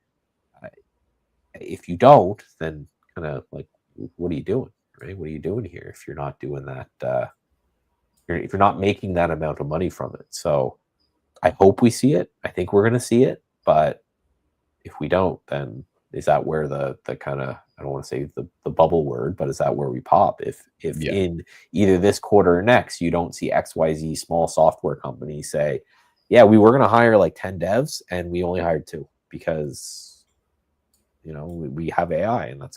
If you don't, then kind of like, what are you doing, right? What are you doing here if you're not doing that? If you're not making that amount of money from it. So I hope we see it. I think we're going to see it. But if we don't, then is that where the kind of, I don't want to say the bubble word, but is that where we pop? If in either this quarter or next, you don't see XYZ small software company say, yeah, we were going to hire like 10 devs and we only hired 2 because we have AI, and that's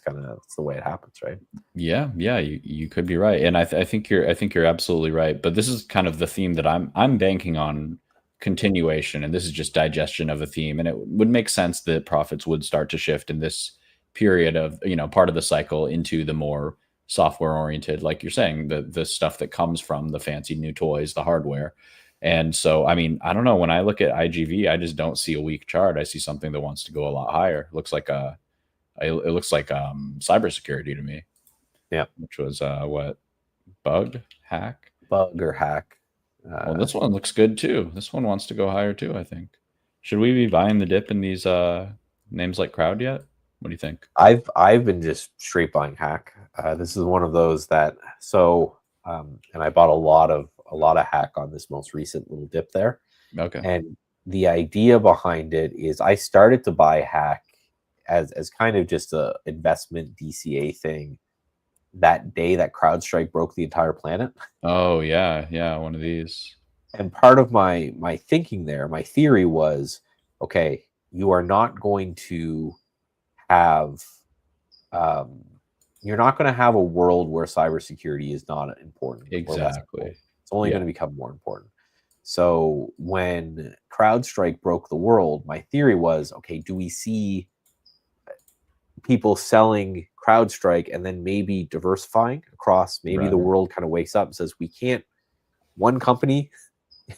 the way it happens, right? Yeah, you could be right, and I think you're absolutely right. But this is kind of the theme that I'm banking on continuation, and this is just digestion of a theme. And it would make sense that profits would start to shift in this period of part of the cycle into the more software oriented, like you're saying, the stuff that comes from the fancy new toys, the hardware. And so, I mean, I don't know. When I look at IGV, I just don't see a weak chart. I see something that wants to go a lot higher. It looks like cybersecurity to me. Yeah. Which was what? Bug or hack? Well, this one looks good too. This one wants to go higher too, I think. Should we be buying the dip in these names like Crowd yet? What do you think? I've been just straight buying hack. This is one of those that and I bought a lot of hack on this most recent little dip there. Okay. And the idea behind it is I started to buy hack as kind of just a investment DCA thing that day that CrowdStrike broke the entire planet. Oh yeah, one of these. And part of my thinking there, my theory was, okay, you are not going to have you're not going to have a world where cybersecurity is not important. Exactly. It's only going to become more important. So when CrowdStrike broke the world, my theory was, okay, do we see people selling CrowdStrike and then maybe diversifying across, maybe the Right. world kind of wakes up and says, we can't, one company,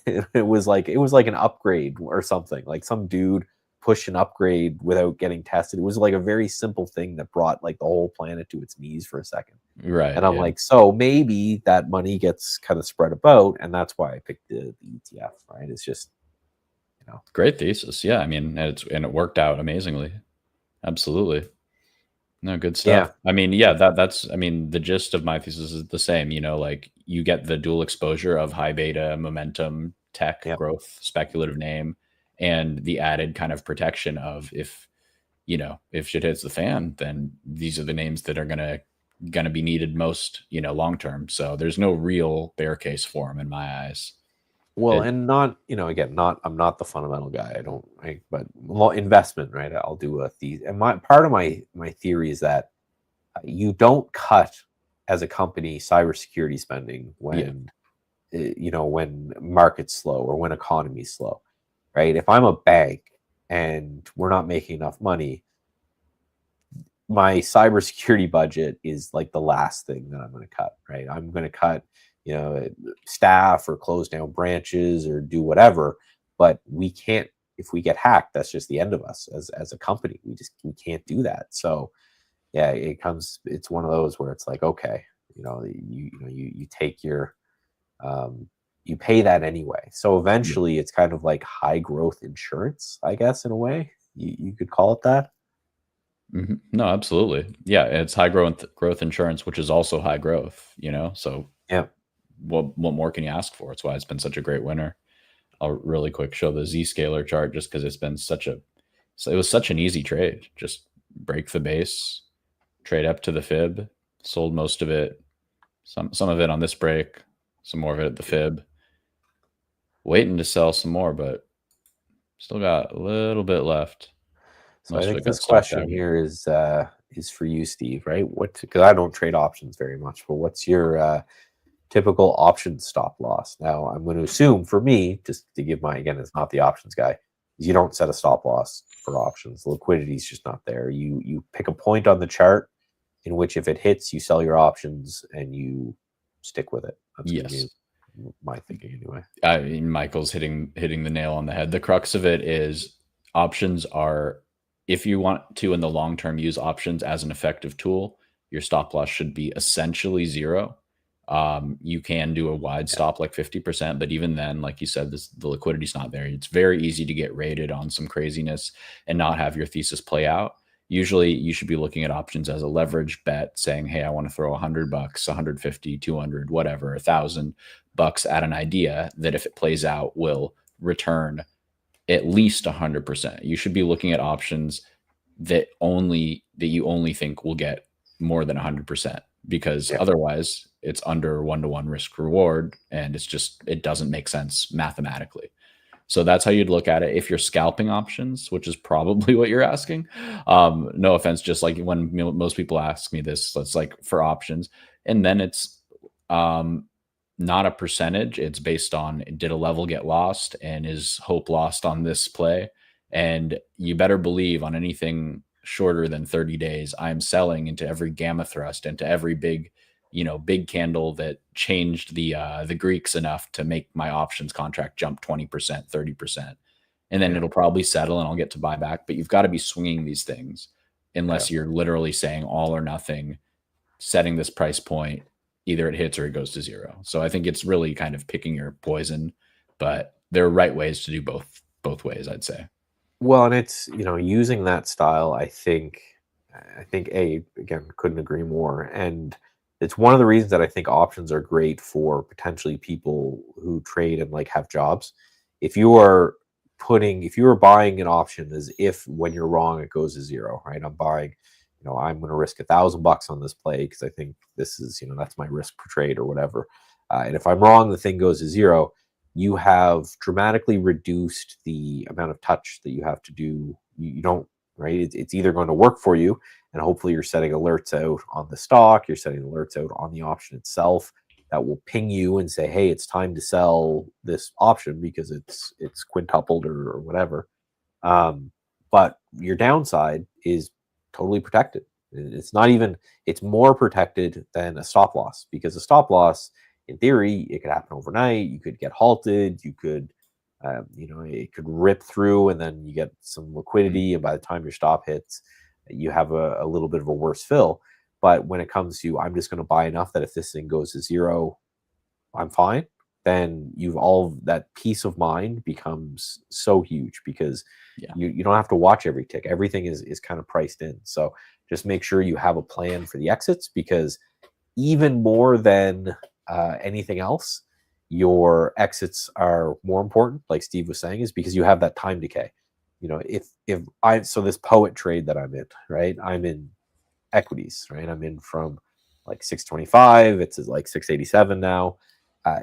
it was like an upgrade or something, like some dude pushed an upgrade without getting tested. It was like a very simple thing that brought like the whole planet to its knees for a second. Right. And I'm Yeah. like, so maybe that money gets kind of spread about, and that's why I picked the ETF, right? It's just, Great thesis. Yeah. I mean, and it worked out amazingly. Absolutely. No, good stuff. yeah, I mean, yeah, that's I mean, the gist of my thesis is the same, like you get the dual exposure of high beta, momentum, tech, yeah. growth, speculative name, and the added kind of protection of if shit hits the fan, then these are the names that are gonna be needed most, long term. So there's no real bear case for them in my eyes. Well, It and not, again, I'm not the fundamental guy. But investment, right? I'll do a and my part of my theory is that you don't cut as a company cybersecurity spending when when market's slow or when economy's slow, right? If I'm a bank and we're not making enough money, my cybersecurity budget is like the last thing that I'm going to cut, right? I'm going to cut, staff or close down branches or do whatever, but we can't. If we get hacked, that's just the end of us as a company. We can't do that. So yeah, it's one of those where it's like, okay, you take your you pay that anyway. So eventually it's kind of like high growth insurance, I guess, in a way. You could call it that. No, absolutely. Yeah, it's high growth insurance, which is also high growth. So Yeah. what more can you ask for? It's why it's been such a great winner. I'll really quick show the Z-scaler chart just because it was such an easy trade. Just break the base, trade up to the fib, sold most of it, some of it on this break, some more of it at the fib, waiting to sell some more, but still got a little bit left. So Most I of think it got this stopped question out. here is for you, Steve, right? Because I don't trade options very much, but what's your typical option stop loss? Now, I'm going to assume for me, just to give again, it's not the options guy, is you don't set a stop loss for options. Liquidity is just not there. You pick a point on the chart in which if it hits, you sell your options and you stick with it. That's going to Yes. be my thinking anyway. I mean, Michael's hitting the nail on the head. The crux of it is options are, if you want to in the long term use options as an effective tool, your stop loss should be essentially zero. You can do a wide stop like 50%, but even then, like you said, the liquidity's not there. It's very easy to get rated on some craziness and not have your thesis play out. Usually you should be looking at options as a leverage bet, saying, hey, I want to throw $100, 150, 200, whatever, $1,000 at an idea that if it plays out will return at least 100%. You should be looking at options that you only think will get more than 100%, because otherwise it's under 1-to-1 risk reward, and it doesn't make sense mathematically. So that's how you'd look at it. If you're scalping options, which is probably what you're asking, no offense, just like when most people ask me this, it's like for options, and then it's not a percentage. It's based on, did a level get lost and is hope lost on this play? And you better believe on anything shorter than 30 days, I'm selling into every gamma thrust, into every big candle that changed the Greeks enough to make my options contract jump 20%, 30%. And then it'll probably settle and I'll get to buy back. But you've got to be swinging these things unless you're literally saying all or nothing, setting this price point, either it hits or it goes to zero. So I think it's really kind of picking your poison, but there are right ways to do both ways, I'd say. Well, and it's, using that style, I think again, couldn't agree more. And it's one of the reasons that I think options are great for potentially people who trade and like have jobs. If you are buying an option as if when you're wrong, it goes to zero, right? I'm buying, I'm going to risk $1,000 on this play because I think this is, that's my risk per trade or whatever. And if I'm wrong, the thing goes to zero. You have dramatically reduced the amount of touch that you have to do. You don't, right? It's either going to work for you, and hopefully you're setting alerts out on the stock, you're setting alerts out on the option itself, that will ping you and say, hey, it's time to sell this option because it's quintupled or whatever. But your downside is totally protected. It's not even, it's more protected than a stop loss, because a stop loss, in theory, it could happen overnight. You could get halted. You could, it could rip through, and then you get some liquidity. And by the time your stop hits, you have a little bit of a worse fill. But when it comes to, I'm just going to buy enough that if this thing goes to zero, I'm fine, then that peace of mind becomes so huge, because you don't have to watch every tick. Everything is kind of priced in. So just make sure you have a plan for the exits, because even more than anything else, your exits are more important, like Steve was saying, is because you have that time decay. So this poet trade that I'm in, right? I'm in equities, right? I'm in from like 625, it's like 687 now.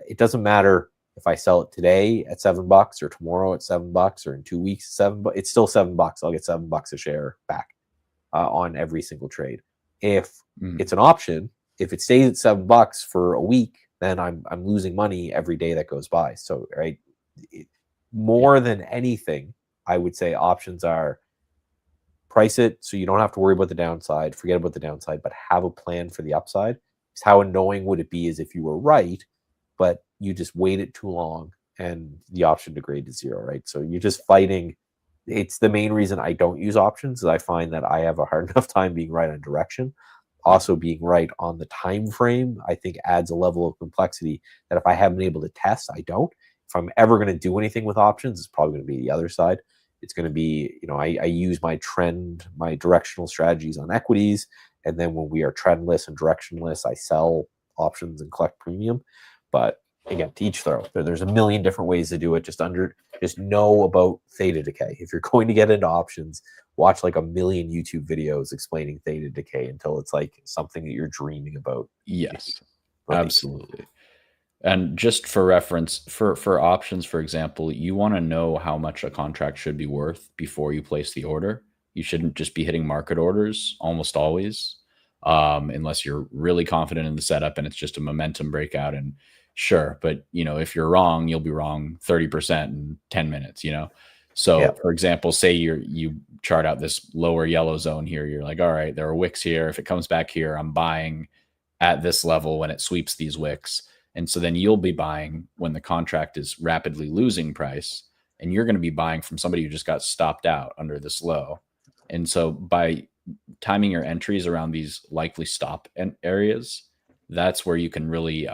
It doesn't matter if I sell it today at $7 or tomorrow at $7 or in 2 weeks at $7. It's still $7. I'll get $7 a share back on every single trade. If it's an option, if it stays at $7 for a week, then I'm losing money every day that goes by. So, right, more than anything, I would say options are price it so you don't have to worry about the downside, forget about the downside, but have a plan for the upside. Because how annoying would it be is if you were right, but you just waited too long and the option degraded to zero, right? So you're just fighting. It's the main reason I don't use options, is I find that I have a hard enough time being right on direction. Also, being right on the time frame, I think, adds a level of complexity that if I haven't been able to test, I don't. If I'm ever going to do anything with options, it's probably going to be the other side. It's going to be, I use my directional strategies on equities. And then when we are trendless and directionless, I sell options and collect premium. But again, to each their own. There's a million different ways to do it. Just know about theta decay. If you're going to get into options, watch like a million YouTube videos explaining theta decay until it's like something that you're dreaming about. Yes, absolutely. And just for reference, for options, for example, you want to know how much a contract should be worth before you place the order. You shouldn't just be hitting market orders almost always, unless you're really confident in the setup and it's just a momentum breakout. And sure, but if you're wrong, you'll be wrong 30% in 10 minutes. So for example, say you chart out this lower yellow zone here. You're like, all right, there are wicks here. If it comes back here, I'm buying at this level when it sweeps these wicks. And so then you'll be buying when the contract is rapidly losing price, and you're going to be buying from somebody who just got stopped out under this low. And so by timing your entries around these likely stop areas, that's where you can really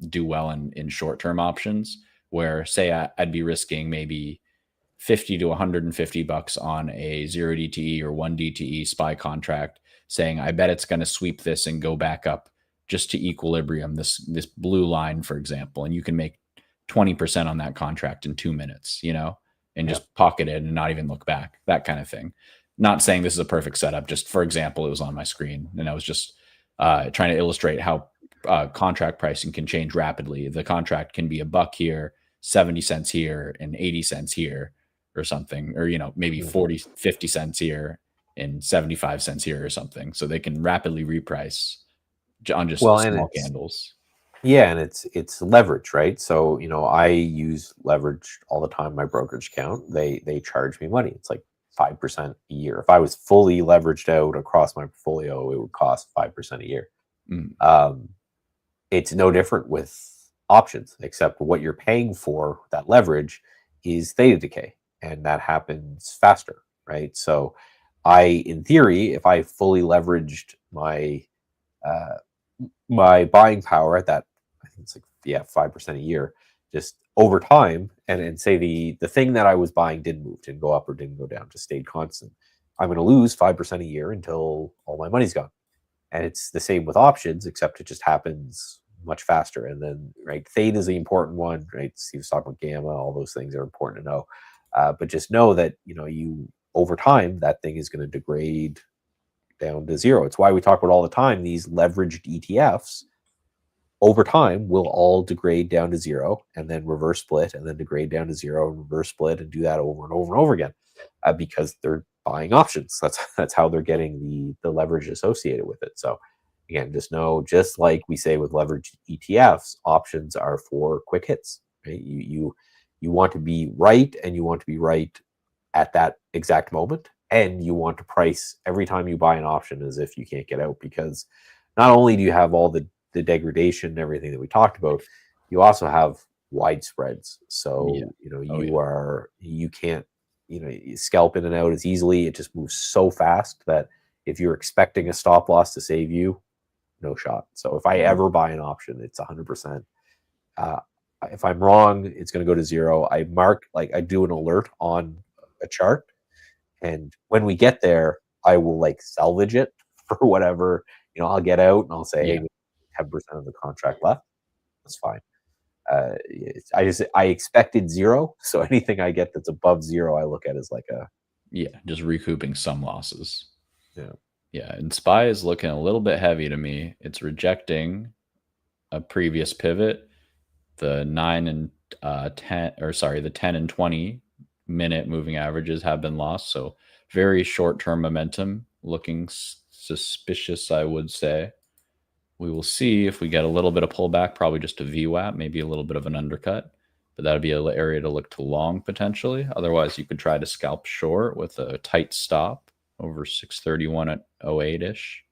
do well in short-term options, where say I'd be risking maybe $50 to $150 on a 0 DTE or 1 DTE SPY contract, saying I bet it's going to sweep this and go back up just to equilibrium, this blue line, for example, and you can make 20% on that contract in 2 minutes, and just pocket it and not even look back, that kind of thing. Not saying this is a perfect setup, just for example, it was on my screen and I was just trying to illustrate how contract pricing can change rapidly. The contract can be $1 here, 70 cents here, and 80 cents here or something, or, maybe 40, 50 cents here and 75 cents here or something. So they can rapidly reprice on just small candles. Yeah, and it's leverage, right? So I use leverage all the time. My brokerage account, they charge me money. It's like 5% a year. If I was fully leveraged out across my portfolio, it would cost 5% a year. It's no different with options, except what you're paying for that leverage is theta decay, and that happens faster, right? So in theory, if I fully leveraged my buying power at that, I think it's like 5% a year, just over time, and say the thing that I was buying didn't move, didn't go up or didn't go down, just stayed constant, I'm going to lose 5% a year until all my money's gone. And it's the same with options, except it just happens much faster. And then, right, theta is the important one, right? Steve was talking about gamma, all those things are important to know. But just know that, you over time, that thing is going to degrade down to zero. It's why we talk about all the time, these leveraged ETFs over time will all degrade down to zero, and then reverse split, and then degrade down to zero and reverse split, and do that over and over and over again, because they're buying options. That's how they're getting the leverage associated with it. So again, just know, just like we say with leverage ETFs, options are for quick hits. Right? You want to be right, and you want to be right at that exact moment, and you want to price every time you buy an option as if you can't get out, because not only do you have all the degradation and everything that we talked about, you also have wide spreads. So you can't you scalp in and out as easily. It just moves so fast that if you're expecting a stop loss to save you, no shot. So if I ever buy an option, it's 100%. If I'm wrong, it's going to go to zero. I mark, like, I do an alert on a chart, and when we get there, I will like salvage it for whatever. I'll get out and I'll say, hey, 10% of the contract left. That's fine. I expected zero, so anything I get that's above zero, I look at as like a just recouping some losses. Yeah, and SPY is looking a little bit heavy to me. It's rejecting a previous pivot. The 9 and 10, or sorry, the 10 and 20 minute moving averages have been lost. So very short-term momentum, looking suspicious, I would say. We will see if we get a little bit of pullback, probably just a VWAP, maybe a little bit of an undercut, but that would be an area to look to long potentially. Otherwise, you could try to scalp short with a tight stop over 631 at 08-ish.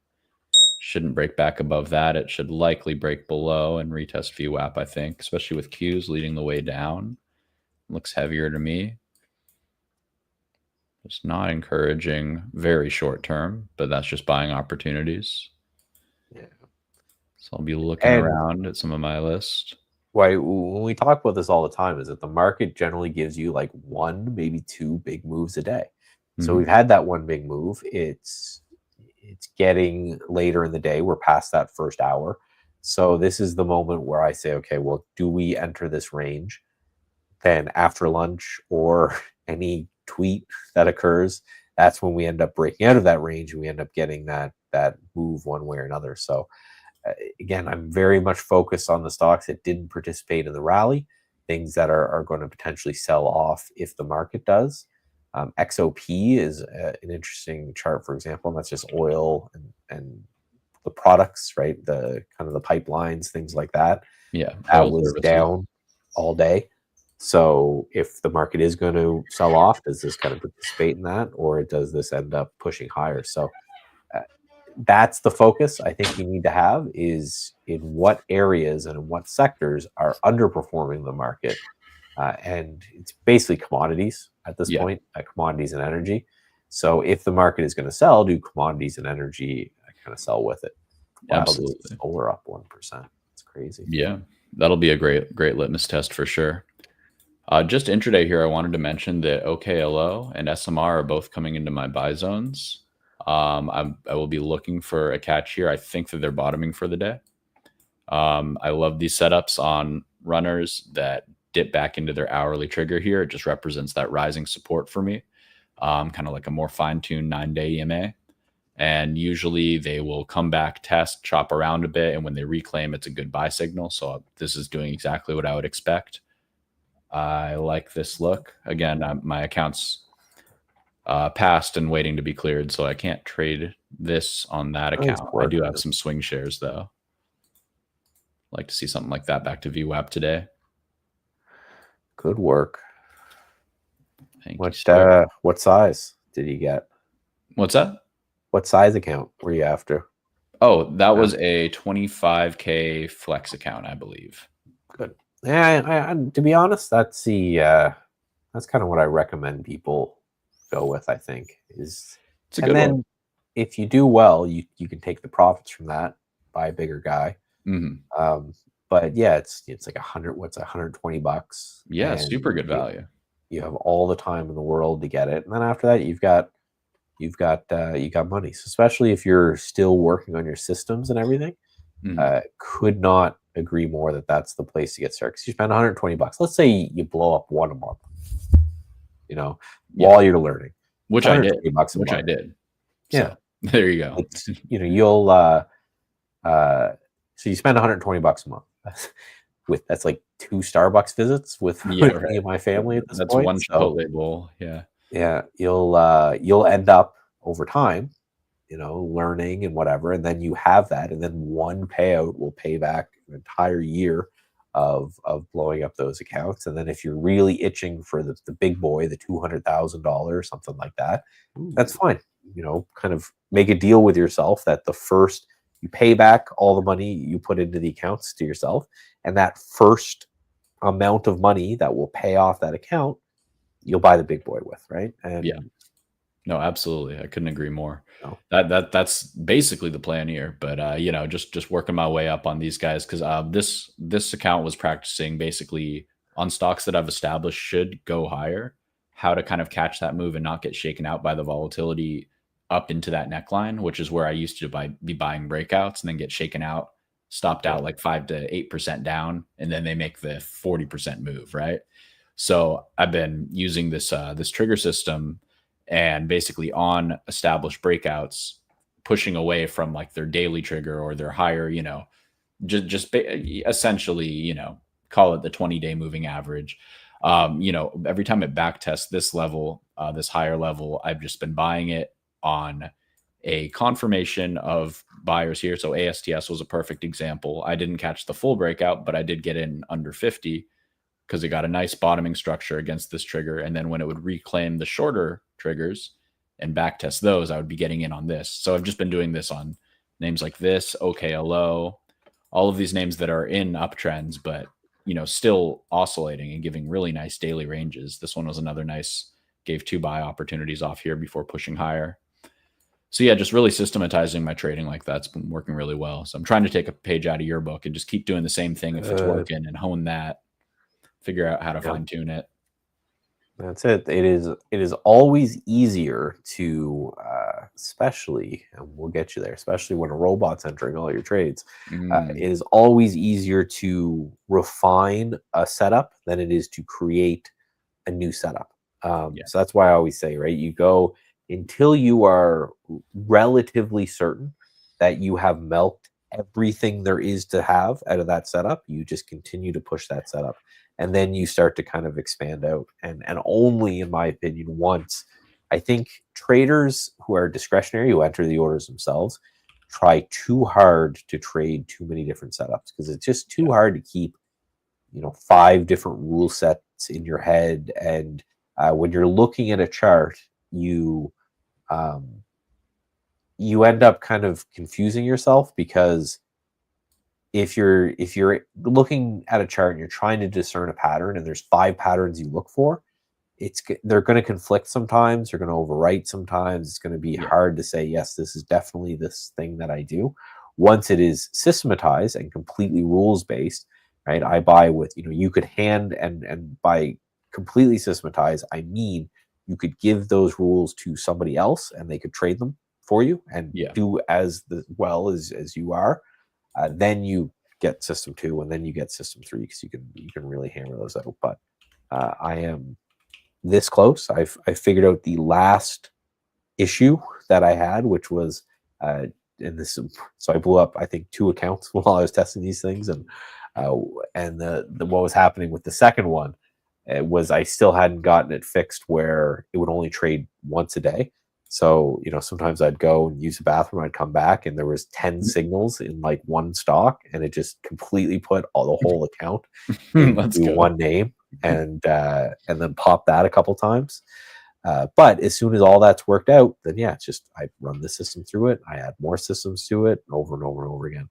Shouldn't break back above that. It should likely break below and retest VWAP, I think, especially with Qs leading the way down. Looks heavier to me. It's not encouraging very short term, but that's just buying opportunities. Yeah. So I'll be looking around at some of my list. Why, when we talk about this all the time, is that the market generally gives you like one, maybe two big moves a day. So we've had that one big move. It's getting later in the day. We're past that first hour. So this is the moment where I say, okay, well, do we enter this range? Then after lunch or any tweet that occurs, that's when we end up breaking out of that range, and we end up getting that move one way or another. So again, I'm very much focused on the stocks that didn't participate in the rally, things that are going to potentially sell off if the market does. XOP is an interesting chart, for example, and that's just oil and the products, right? The kind of the pipelines, things like that. Yeah, that was down all day. So if the market is going to sell off, does this kind of participate in that, or does this end up pushing higher? So that's the focus I think you need to have, is in what areas and in what sectors are underperforming the market. And it's basically commodities at this point, commodities and energy. So if the market is going to sell, do commodities and energy kind of sell with it? Wow, absolutely. Solar up 1%. It's crazy. Yeah, that'll be a great litmus test for sure. Just intraday here, I wanted to mention that OKLO and SMR are both coming into my buy zones. I will be looking for a catch here. I think that they're bottoming for the day. I love these setups on runners that dip back into their hourly trigger here. It just represents that rising support for me, kind of like a more fine-tuned 9-day EMA. And usually they will come back, test, chop around a bit, and when they reclaim, it's a good buy signal. So this is doing exactly what I would expect. I like this look. Again, my account's passed and waiting to be cleared, so I can't trade this on that account. I do have some swing shares, though. Like to see something like that back to VWAP today. Good work. Thank you. What size did you get? What's that? What size account were you after? Oh, that was a 25K flex account, I believe. Good. Yeah, to be honest, that's kind of what I recommend people go with. I think it's a good one. If you do well, you can take the profits from that, buy a bigger guy. But yeah, it's like $120. Yeah, super good value. You have all the time in the world to get it, and then after that, you've got money. So especially if you're still working on your systems and everything, could not agree more that that's the place to get started. Because you spend $120. Let's say you blow up one a month, while you're learning, which I did. Which I did. So, there you go. You'll so you spend $120 a month. That's like 2 Starbucks visits with me and my family at this point. That's one Chipotle bowl. Yeah. Yeah, you'll end up over time learning and whatever, and then you have that, and then one payout will pay back an entire year of blowing up those accounts. And then if you're really itching for the big boy, the $200,000, something like that, that's fine. Kind of make a deal with yourself that the first you pay back all the money you put into the accounts to yourself, and that first amount of money that will pay off that account, you'll buy the big boy with, right? And Yeah. No, absolutely. I couldn't agree more. No. That's basically the plan here. But just working my way up on these guys, because this account was practicing basically on stocks that I've established should go higher, how to kind of catch that move and not get shaken out by the volatility up into that neckline, which is where I used to be buying breakouts and then get shaken out, stopped out like 5 to 8% down, and then they make the 40% move, right? So I've been using this trigger system, and basically on established breakouts, pushing away from like their daily trigger or their higher, essentially, call it the 20-day moving average. Every time it back tests this level, this higher level, I've just been buying it on a confirmation of buyers here. So ASTS was a perfect example. I didn't catch the full breakout, but I did get in under 50 because it got a nice bottoming structure against this trigger. And then when it would reclaim the shorter triggers and backtest those, I would be getting in on this. So I've just been doing this on names like this, OKLO, all of these names that are in uptrends, but still oscillating and giving really nice daily ranges. This one was another nice, gave 2 buy opportunities off here before pushing higher. So yeah, just really systematizing my trading like that's been working really well. So I'm trying to take a page out of your book and just keep doing the same thing if it's working, and hone that, figure out how to fine tune it. That's it. It is always easier to, especially, and we'll get you there, especially when a robot's entering all your trades. It is always easier to refine a setup than it is to create a new setup. So that's why I always say, right, you go until you are relatively certain that you have milked everything there is to have out of that setup. You just continue to push that setup. And then you start to kind of expand out. And only, in my opinion, once, I think traders who are discretionary, who enter the orders themselves, try too hard to trade too many different setups, because it's just too hard to keep, 5 different rule sets in your head. And when you're looking at a chart, you end up kind of confusing yourself, because if you're looking at a chart and you're trying to discern a pattern, and there's 5 patterns you look for, they're going to conflict sometimes. They're going to overwrite sometimes. It's going to be hard to say, yes, this is definitely this thing that I do. Once it is systematized and completely rules based, right? I buy with, you could hand, and by completely systematized, I mean you could give those rules to somebody else and they could trade them for you and do as well as you are. Then you get system 2, and then you get system 3, because you can really hammer those out. But I am this close. I figured out the last issue that I had, which was so I blew up, I think, 2 accounts while I was testing these things, and the what was happening with the second one was I still hadn't gotten it fixed where it would only trade once a day. So, sometimes I'd go and use the bathroom, I'd come back, and there was 10 signals in like one stock, and it just completely put the whole account into one name, and then pop that a couple times. But as soon as all that's worked out, then it's just, I run the system through it. I add more systems to it over and over and over again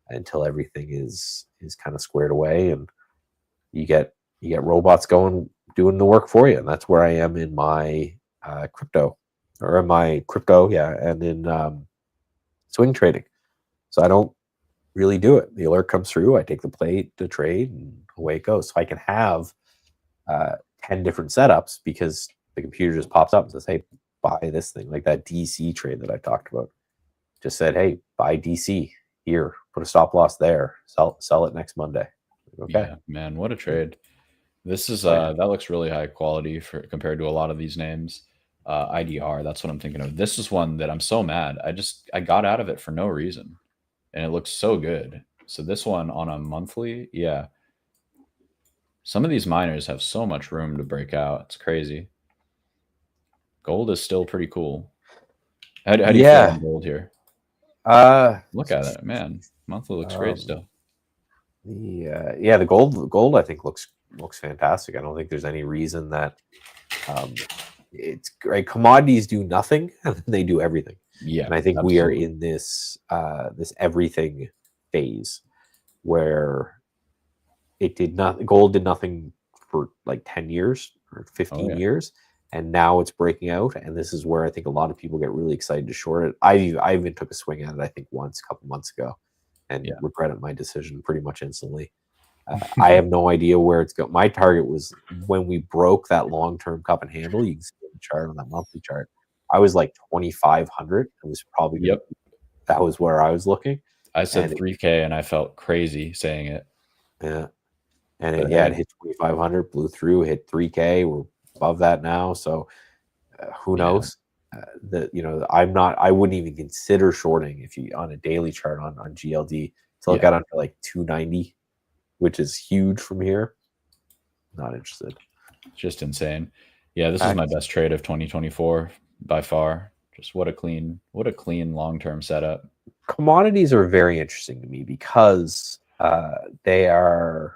until everything is kind of squared away, and you get robots going, doing the work for you. And that's where I am in my crypto. Or in my crypto, and in swing trading. So I don't really do it. The alert comes through, I take the plate to trade, and away it goes. So I can have 10 different setups, because the computer just pops up and says, hey, buy this thing. Like that DC trade that I talked about. Just said, hey, buy DC here, put a stop loss there, sell it next Monday. Okay. Yeah, man, what a trade. This is that looks really high quality compared to a lot of these names. IDR, that's what I'm thinking of. This is one that I'm so mad. I got out of it for no reason, and it looks so good. So this one on a monthly, some of these miners have so much room to break out. It's crazy. Gold is still pretty cool. How do you feel Yeah. on gold here? Uh, Look at it, man. Monthly looks great still. the gold I think looks fantastic. I don't think there's any reason that it's great. Commodities do nothing and they do everything. Yeah, and I think absolutely. we are in this this everything phase where gold did nothing for like 10 years or 15 years, and now it's breaking out, and this is where I think a lot of people get really excited to short it. I even took a swing at it, I think, once a couple months ago, and regretted my decision pretty much instantly. I have no idea where it's going. My target was when we broke that long-term cup and handle. You can see the chart on that monthly chart. I was like 2,500. It was probably that was where I was looking. I said 3K, and I felt crazy saying it. Yeah, and it hit 2,500, blew through, hit 3K. We're above that now, so who knows? I wouldn't even consider shorting if you on a daily chart on GLD until it got under like 290. Which is huge from here. Not interested. Just insane. Yeah, this is my best trade of 2024 by far. Just what a clean long-term setup. Commodities are very interesting to me because they are,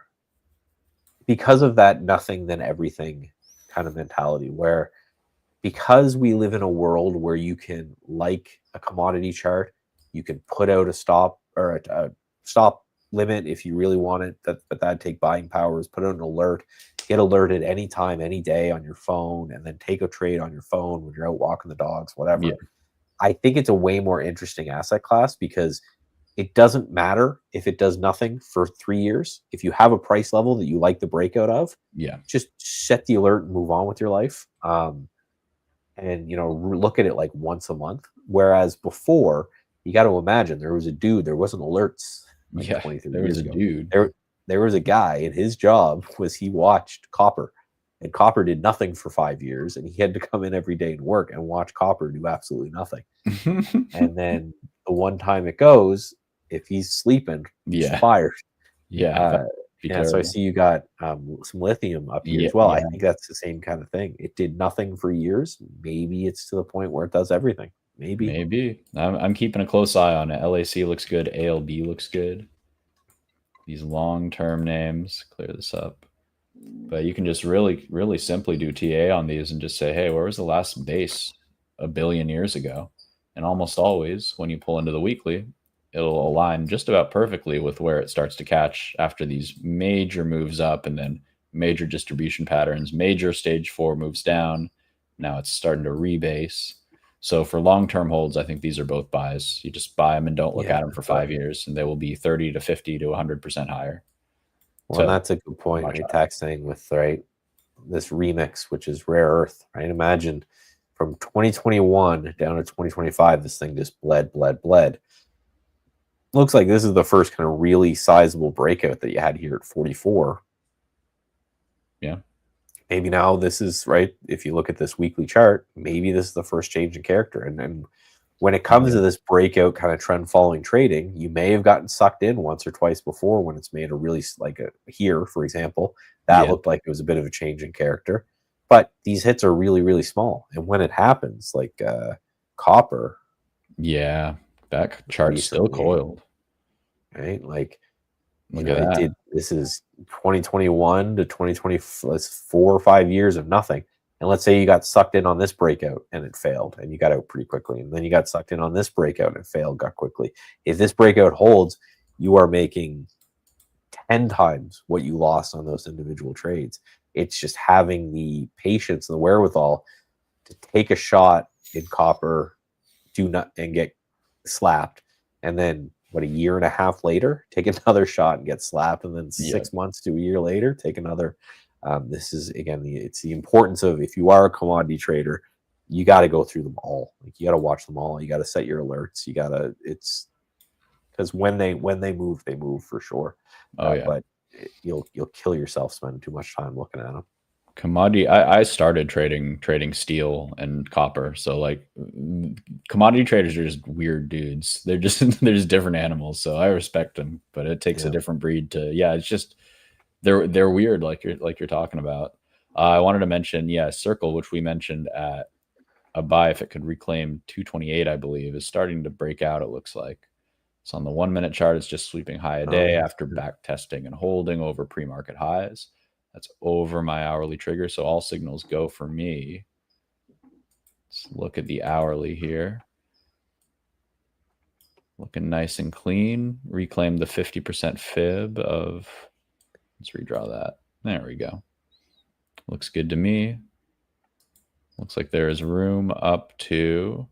because of that nothing then everything kind of mentality, where because we live in a world where you can, like a commodity chart, you can put out a stop or a stop limit if you really want it, but that'd take buying powers. Put out an alert, get alerted anytime, any day on your phone, and then take a trade on your phone when you're out walking the dogs, whatever. I think it's a way more interesting asset class because it doesn't matter if it does nothing for 3 years. If you have a price level that you like the breakout of, just set the alert and move on with your life. And look at it like once a month. Whereas before, you got to imagine there was a dude, there wasn't alerts. Like 23 there was years a ago. dude. There was a guy, and his job was he watched copper, and copper did nothing for 5 years, and he had to come in every day and work and watch copper do absolutely nothing. And then the one time it goes, if he's sleeping, he's fired. So I see you got some lithium up here as well. I think that's the same kind of thing. It did nothing for years. Maybe it's to the point where it does everything. Maybe. I'm keeping a close eye on it. LAC looks good. ALB looks good. These long-term names. Clear this up. But you can just really, really simply do TA on these and just say, hey, where was the last base a billion years ago? And almost always, when you pull into the weekly, it'll align just about perfectly with where it starts to catch after these major moves up and then major distribution patterns, major stage 4 moves down. Now it's starting to rebase. So for long-term holds, I think these are both buys. You just buy them and don't look at them for 5 years, and they will be 30 to 50 to 100% higher. Well, that's a good point. Right? Tax saying with this remix, which is rare earth. Right? Imagine from 2021 down to 2025, this thing just bled. Looks like this is the first kind of really sizable breakout that you had here at 44. Yeah. Maybe now this is right. If you look at this weekly chart, maybe this is the first change in character. And when it comes to this breakout kind of trend following trading, you may have gotten sucked in once or twice before when it's made a really here, for example, that looked like it was a bit of a change in character. But these hits are really, really small. And when it happens, like copper. Yeah, that chart's still coiled. Right? Like, look at that. This is 2021 to 2020, that's 4 or 5 years of nothing. And let's say you got sucked in on this breakout and it failed and you got out pretty quickly. And then you got sucked in on this breakout and it failed, got quickly. If this breakout holds, you are making 10 times what you lost on those individual trades. It's just having the patience and the wherewithal to take a shot in copper, and get slapped. And then a year and a half later, take another shot and get slapped, and then 6 months to a year later, take another. This is again, it's the importance of, if you are a commodity trader, you got to go through them all. Like, you got to watch them all. You got to set your alerts. You got to. It's because when they move, they move for sure. But you'll kill yourself spending too much time looking at them. Commodity. I started trading steel and copper. So like, commodity traders are just weird dudes. They're just different animals. So I respect them, but it takes a different breed to. Yeah, it's just they're weird. Like you're talking about. I wanted to mention Circle, which we mentioned at a buy if it could reclaim 228, I believe, is starting to break out, it looks like. So on the 1 minute chart, it's just sweeping high a day after back testing and holding over pre-market highs. That's over my hourly trigger. So all signals go for me. Let's look at the hourly here. Looking nice and clean. Reclaim the 50% fib of, let's redraw that. There we go. Looks good to me. Looks like there is room up to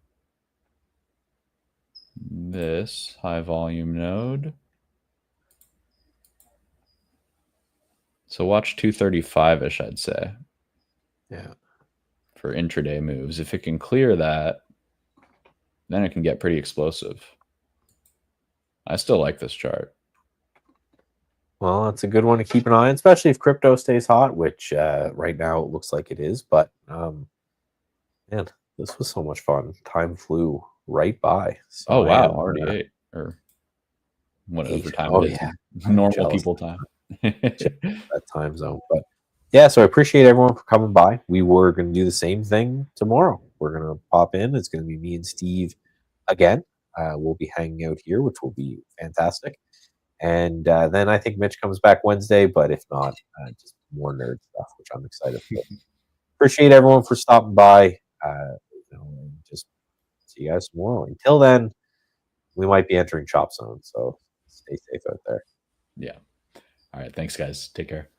this high volume node. So watch 235-ish, I'd say. Yeah. For intraday moves. If it can clear that, then it can get pretty explosive. I still like this chart. Well, it's a good one to keep an eye on, especially if crypto stays hot, which right now it looks like it is. But man, this was so much fun. Time flew right by. So Oh wow, already 8 or whatever 8. time Oh, it is. yeah. Normal people time. That time zone. But yeah, so I appreciate everyone for coming by. We were going to do the same thing tomorrow. We're going to pop in. It's going to be me and Steve again. We'll be hanging out here, which will be fantastic. And then I think Mitch comes back Wednesday, but if not, just more nerd stuff, which I'm excited for. Appreciate everyone for stopping by. And just see you guys tomorrow. Until then, we might be entering Chop Zone, so stay safe out there. Yeah. All right. Thanks, guys. Take care.